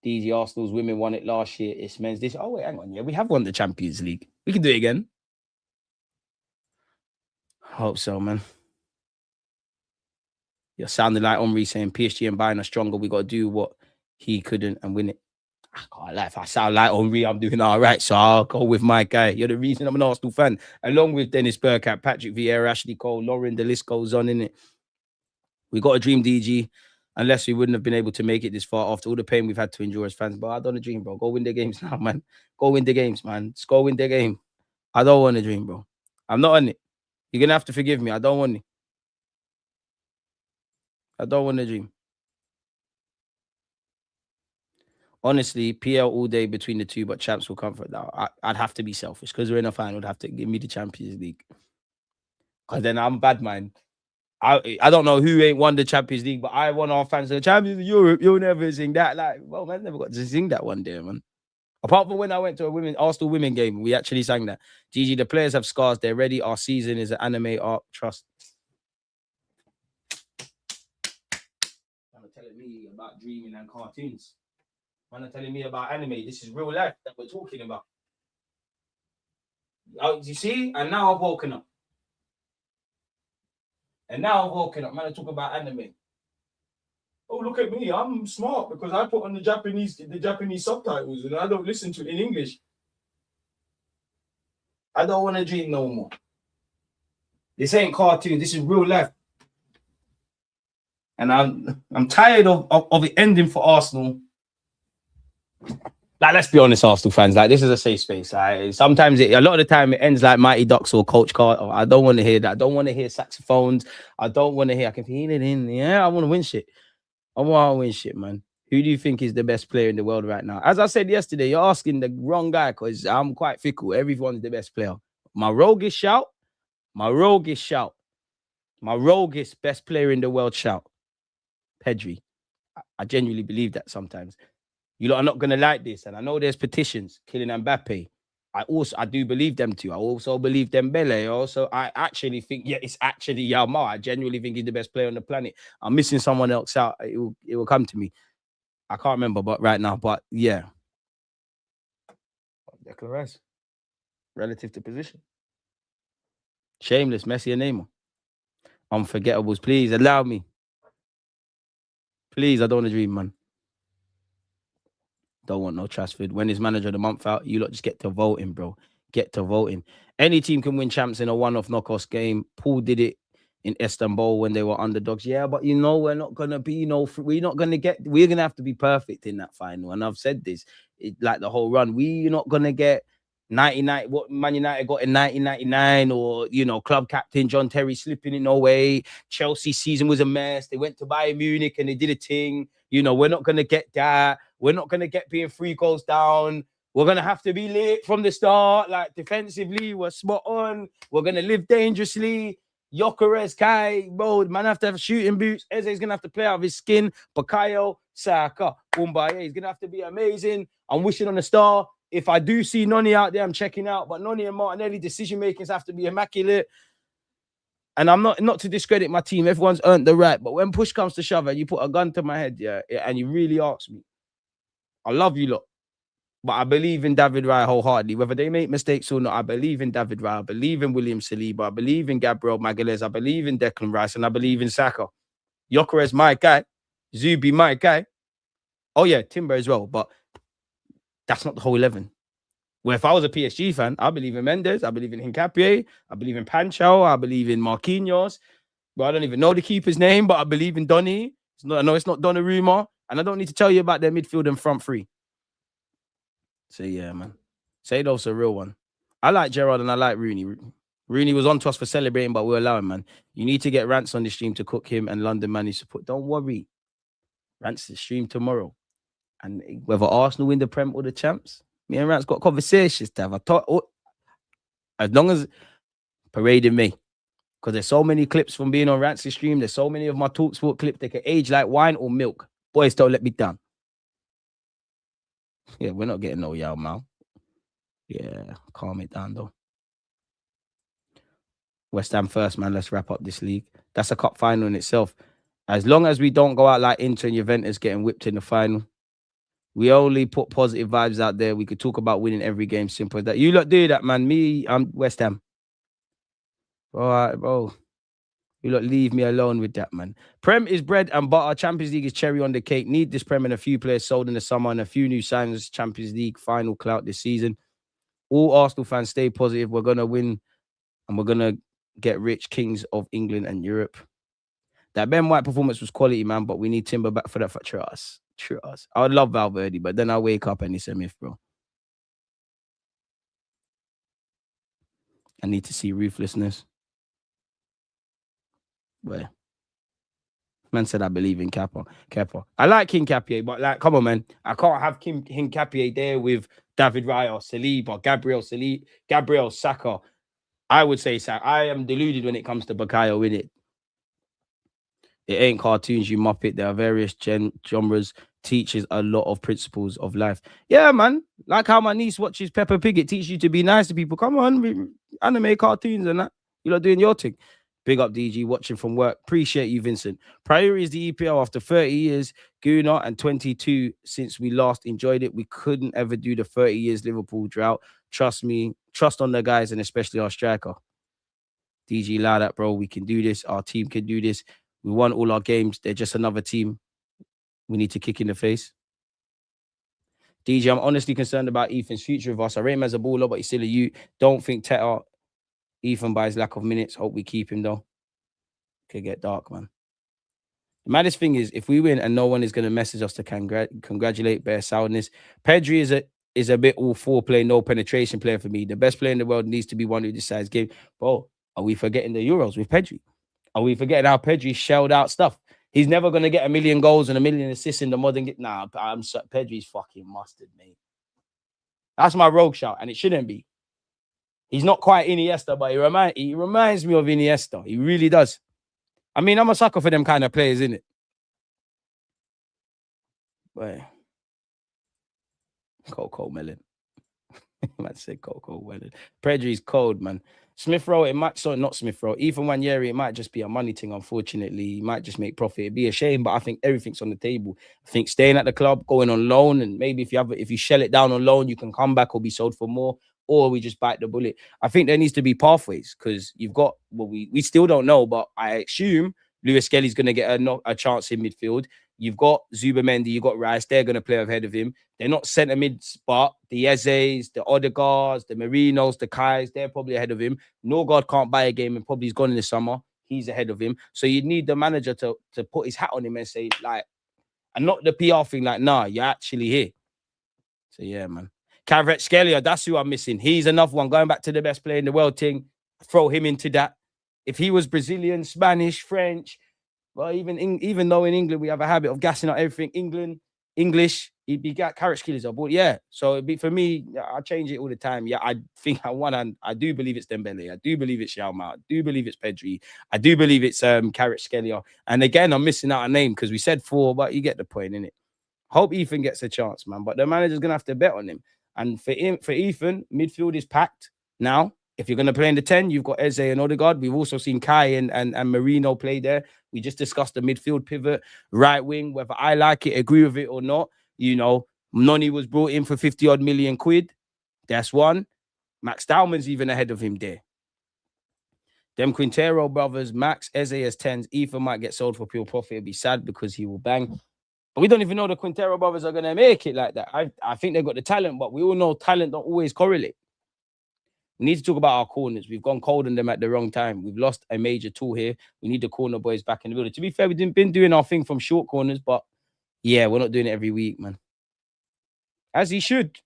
DG Arsenal's women won it last year. It's men's this. Oh, wait, hang on. Yeah, we have won the Champions League. We can do it again. Hope so, man. You're sounding like Omri saying PSG and Bayern are stronger. We got to do what he couldn't and win it. I can't lie. If I sound like Omri, I'm doing all right. So I'll go with my guy. You're the reason I'm an Arsenal fan. Along with Dennis Bergkamp, Patrick Vieira, Ashley Cole, Lauren, the list goes on, innit? We got a dream, DG. Unless we wouldn't have been able to make it this far after all the pain we've had to endure as fans. But I don't want to dream, bro. Go win the games now, man. Go win the games, man. Just go win the game. I don't want to dream, bro. I'm not on it. You're going to have to forgive me. I don't want it. I don't want to dream. Honestly, PL all day between the two, but champs will come for that. I'd have to be selfish because we're in a final. I'd have to give me the Champions League. Because then I'm bad, man. I don't know who ain't won the Champions League, but I want our fans to the Champions League Europe. You'll never sing that. Like, well, man, never got to sing that one day, man. Apart from when I went to a Arsenal women game, we actually sang that. Gigi, the players have scars. They're ready. Our season is an anime arc. Trust. Man are telling me about dreaming and cartoons. Man are telling me about anime. This is real life that we're talking about. Oh, you see? And now I've woken up. Man are talking about anime. Oh, look at me. I'm smart because I put on the Japanese subtitles and I don't listen to it in English. I don't want to dream no more. This ain't cartoon. This is real life. And I'm tired of it ending for Arsenal. Like, let's be honest, Arsenal fans. Like, this is a safe space. Like, sometimes a lot of the time it ends like Mighty Ducks or Coach Carter. I don't want to hear that. I don't want to hear saxophones. I don't want to hear. I can feel it in. Yeah, I want to win shit. I want to win shit, man. Who do you think is the best player in the world right now? As I said yesterday, you're asking the wrong guy because I'm quite fickle. Everyone's the best player. My roguish best player in the world shout. Pedri. I genuinely believe that sometimes. You lot are not going to like this. And I know there's petitions killing Mbappe. I do believe them too. I also believe Dembele. I actually think, it's actually Yamal. I genuinely think he's the best player on the planet. I'm missing someone else out. It will come to me. I can't remember, but right now. But yeah. Declan Rice. Relative to position. Shameless, Messi and Neymar. Unforgettables. Please allow me. Please, I don't want to dream, man. Don't want no Trashford. When is manager of the month out, you lot just get to voting, bro. Get to voting. Any team can win champs in a one-off knockouts game. Paul did it in Istanbul when they were underdogs. Yeah, but we're not gonna be, we're gonna have to be perfect in that final. And I've said this, like the whole run. We're not gonna get 99, what Man United got in 1999, or club captain John Terry slipping in no way. Chelsea season was a mess. They went to Bayern Munich and they did a thing. We're not gonna get that. We're not gonna get being 3 goals down. We're gonna have to be lit from the start. Like, defensively, we're spot on. We're gonna live dangerously. Gyökeres, Kai, bro, man have to have shooting boots. Eze's gonna have to play out of his skin. Bukayo, Saka, Umbaye, he's gonna have to be amazing. I'm wishing on a star. If I do see Noni out there, I'm checking out. But Noni and Martinelli, decision makings have to be immaculate. And I'm not to discredit my team. Everyone's earned the right. But when push comes to shove and you put a gun to my head, and you really ask me, I love you lot. But I believe in David Raya wholeheartedly. Whether they make mistakes or not, I believe in David Raya. I believe in William Saliba. I believe in Gabriel Magalhaes. I believe in Declan Rice. And I believe in Saka. Gyökeres, my guy. Zubi, my guy. Oh, yeah, Timber as well. But that's not the whole 11. Well, if I was a PSG fan, I believe in Mendes. I believe in Hincapié. I believe in Pancho. I believe in Marquinhos. Well, I don't even know the keeper's name, but I believe in Donny. I know it's not Donnarumma. And I don't need to tell you about their midfield and front three. So, yeah, man. Seido's a real one. I like Gerrard and I like Rooney. Rooney was on to us for celebrating, but we're allowing, man. You need to get Rants on the stream to cook him and London man to put. Don't worry. Rants the stream tomorrow. And whether Arsenal win the Prem or the champs, me and Rants got conversations to have. As long as parading me. Because there's so many clips from being on Rants stream. There's so many of my TalkSport clips. They can age like wine or milk. Boys, don't let me down. Yeah, we're not getting no Yao Mao. Yeah, calm it down, though. West Ham first, man. Let's wrap up this league. That's a cup final in itself. As long as we don't go out like Inter and Juventus getting whipped in the final, we only put positive vibes out there. We could talk about winning every game. Simple as that. You lot do that, man. I'm West Ham. All right, bro. You lot leave me alone with that, man. Prem is bread and butter. Champions League is cherry on the cake. Need this Prem and a few players sold in the summer and a few new signings. Champions League final clout this season. All Arsenal fans stay positive. We're going to win and we're going to get rich, kings of England and Europe. That Ben White performance was quality, man, but we need Timber back for that. For trust. I would love Valverde, but then I wake up and it's a myth, bro. I need to see ruthlessness. Where? Man said I believe in Kepa. I like Hincapié, but like, come on, man. I can't have Hincapié there with David Raya, Saliba, Gabriel Saka. I would say Saka. I am deluded when it comes to Bukayo, innit? It ain't cartoons, you muppet. There are various genres. teaches a lot of principles of life. Yeah, man. Like how my niece watches Peppa Pig, it teaches you to be nice to people. Come on, anime cartoons and that. You're doing your thing. Big up DG, watching from work. Appreciate you, Vincent. Priority is the EPL after 30 years, Guna, and 22 since we last enjoyed it. We couldn't ever do the 30 years Liverpool drought. Trust me. Trust on the guys and especially our striker. DG, allow that, bro. We can do this. Our team can do this. We won all our games. They're just another team we need to kick in the face. DG, I'm honestly concerned about Ethan's future with us. I rate him as a baller, but he's still a youth. Don't think Teta Ethan by his lack of minutes. Hope we keep him, though. Could get dark, man. The maddest thing is, if we win and no one is going to message us to congratulate Bear Soundness, Pedri is a bit all foreplay, no penetration player for me. The best player in the world needs to be one who decides game. Bro, are we forgetting the Euros with Pedri? Are we forgetting how Pedri shelled out stuff? He's never going to get 1 million goals and 1 million assists in the modern game. Nah, Pedri's fucking mustard, mate. That's my rogue shout, and it shouldn't be. He's not quite Iniesta, but he reminds me of Iniesta. He really does. I mean, I'm a sucker for them kind of players, innit? But cold melon. Man said cold melon. Pedri's cold, man. Smith Rowe, it might, sorry, not Smith Rowe. Even Wanyeri, it might just be a money thing, unfortunately. He might just make profit. It'd be a shame, but I think everything's on the table. I think staying at the club, going on loan, and maybe if you shell it down on loan, you can come back or be sold for more, or we just bite the bullet. I think there needs to be pathways because you've got, well, we still don't know, but I assume Lewis Skelly's going to get a chance in midfield. You've got Zubamendi, you've got Rice. They're going to play ahead of him. They're not centre mids, but the Ezes, the Odegaards, the Marinos, the Kais, they're probably ahead of him. Norgard can't buy a game and probably he's gone in the summer. He's ahead of him. So you need the manager to put his hat on him and say, like, and not the PR thing, like, nah, you're actually here. So yeah, man. Kvaratskhelia, that's who I'm missing. He's another one. Going back to the best player in the world thing, throw him into that. If he was Brazilian, Spanish, French, well, even though in England we have a habit of gassing out everything, English, he'd be Kvaratskhelia. But yeah, so it'd be for me. I change it all the time. Yeah, I think I do believe it's Dembele. I do believe it's Xiaoma. I do believe it's Pedri. I do believe it's Kvaratskhelia. And again, I'm missing out a name because we said 4, but you get the point, innit? Hope Ethan gets a chance, man. But the manager's gonna have to bet on him. And for Ethan, midfield is packed now. If you're going to play in the 10, you've got Eze and Odegaard. We've also seen Kai and Marino play there. We just discussed the midfield pivot, right wing, whether I like it, agree with it or not. You know, Noni was brought in for 50-odd million quid. That's one. Max Dowman's even ahead of him there. Them Quintero brothers, Max, Eze as 10s. Ethan might get sold for pure profit. It'd be sad because he will bang. But we don't even know the Quintero brothers are going to make it like that. I think they've got the talent, but we all know talent don't always correlate. We need to talk about our corners. We've gone cold on them at the wrong time. We've lost a major tool here. We need the corner boys back in the building. To be fair, we've been doing our thing from short corners, but yeah, we're not doing it every week, man. As he should.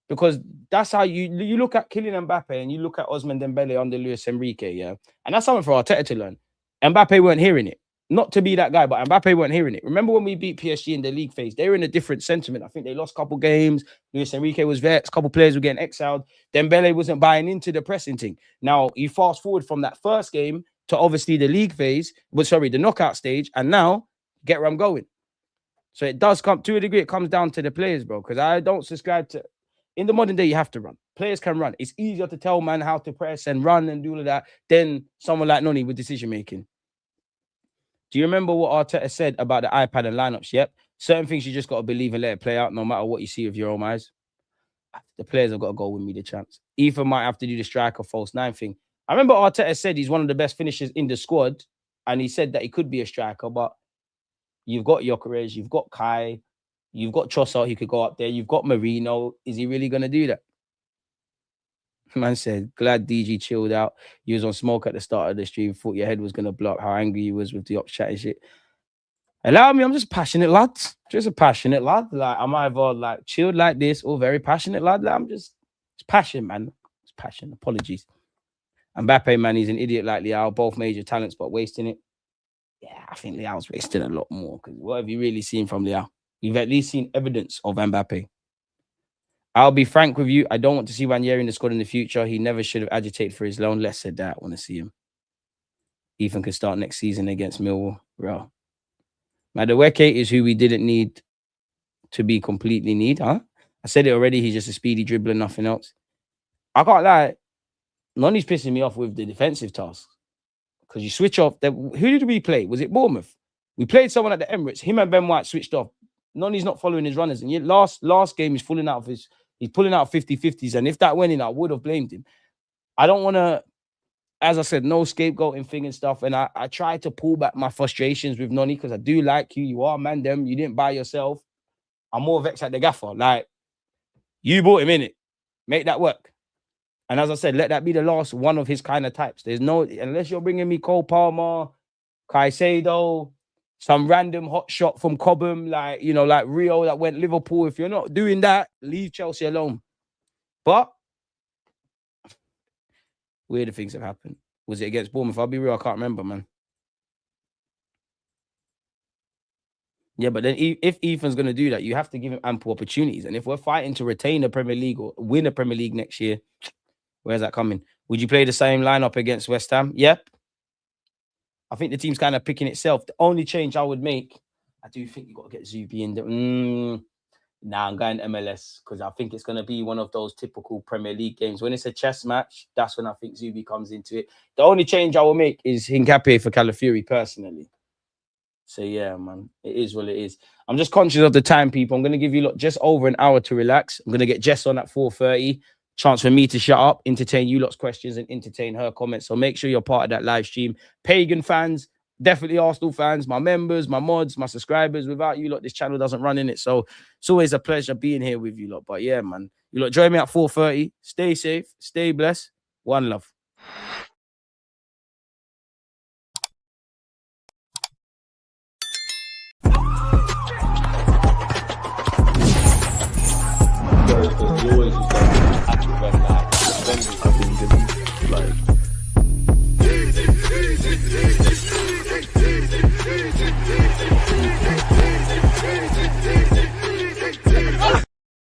Because that's how you look at Kylian Mbappe and you look at Ousmane Dembele under Luis Enrique, yeah? And that's something for Arteta to learn. Mbappe weren't hearing it. Not to be that guy, but Mbappe weren't hearing it. Remember when we beat PSG in the league phase? They were in a different sentiment. I think they lost a couple games. Luis Enrique was vexed. A couple players were getting exiled. Dembele wasn't buying into the pressing thing. Now, you fast forward from that first game to obviously the league phase, the knockout stage, and now, get where I'm going. So it does come, to a degree, it comes down to the players, bro, because I don't subscribe to... In the modern day, you have to run. Players can run. It's easier to tell, man, how to press and run and do all of that than someone like Noni with decision-making. Do you remember what Arteta said about the iPad and lineups? Yep. Certain things you just got to believe and let it play out no matter what you see with your own eyes. The players have got to go with me the chance. Ethan might have to do the striker false 9 thing. I remember Arteta said he's one of the best finishers in the squad, and he said that he could be a striker, but you've got Gyökeres, you've got Kai, you've got Trossard, he could go up there, you've got Marino. Is he really going to do that? Man said, glad DG chilled out. He was on smoke at the start of the stream. Thought your head was going to blow up. How angry he was with the ops chat and shit. Allow me, I'm just passionate, lad. Just a passionate lad. Like, I'm either like chilled like this or very passionate, lad. Like, it's passion, man. It's passion. Apologies. Mbappe, man, he's an idiot like Leao. Both major talents, but wasting it. Yeah, I think Leao's wasting a lot more. Because what have you really seen from Leao? You've at least seen evidence of Mbappe. I'll be frank with you. I don't want to see Wanyeri in the squad in the future. He never should have agitated for his loan. Less said that. I want to see him. Ethan can start next season against Millwall. Bro. Madueke is who we didn't need to be completely neat, huh? I said it already. He's just a speedy dribbler, nothing else. I can't lie. Noni's pissing me off with the defensive task because you switch off. Who did we play? Was it Bournemouth? We played someone at the Emirates. Him and Ben White switched off. Noni's not following his runners. And yet last game, he's pulling out 50-50s. And if that went in, I would have blamed him. I don't want to, as I said, no scapegoating thing and stuff. And I try to pull back my frustrations with Noni because I do like you. You are man them. You didn't buy yourself. I'm more vexed at the gaffer. Like, you bought him in it. Make that work. And as I said, let that be the last one of his kind of types. There's no, unless you're bringing me Cole Palmer, Caicedo, some random hot shot from Cobham, like, you know, like Rio that went Liverpool. If you're not doing that, leave Chelsea alone. But weirder things have happened. Was it against Bournemouth? I'll be real, I can't remember, man. Yeah, but then if Ethan's going to do that, you have to give him ample opportunities. And if we're fighting to retain the Premier League or win a Premier League next year, where's that coming? Would you play the same lineup against West Ham? Yep. I think the team's kind of picking itself. The only change I would make, I do think you got to get Zubi in there. Nah, I'm going MLS because I think it's going to be one of those typical Premier League games. When it's a chess match, that's when I think Zubi comes into it. The only change I will make is Hincapié for Calafiori personally. So, yeah, man, it is what it is. I'm just conscious of the time, people. I'm going to give you just over an hour to relax. I'm going to get Jess on at 4:30. Chance for me to shut up, entertain you lot's questions and entertain her comments. So make sure you're part of that live stream. Pagan fans, definitely Arsenal fans, my members, my mods, my subscribers. Without you lot, this channel doesn't run in it. So it's always a pleasure being here with you lot. But yeah, man, you lot join me at 4:30. Stay safe, stay blessed. One love.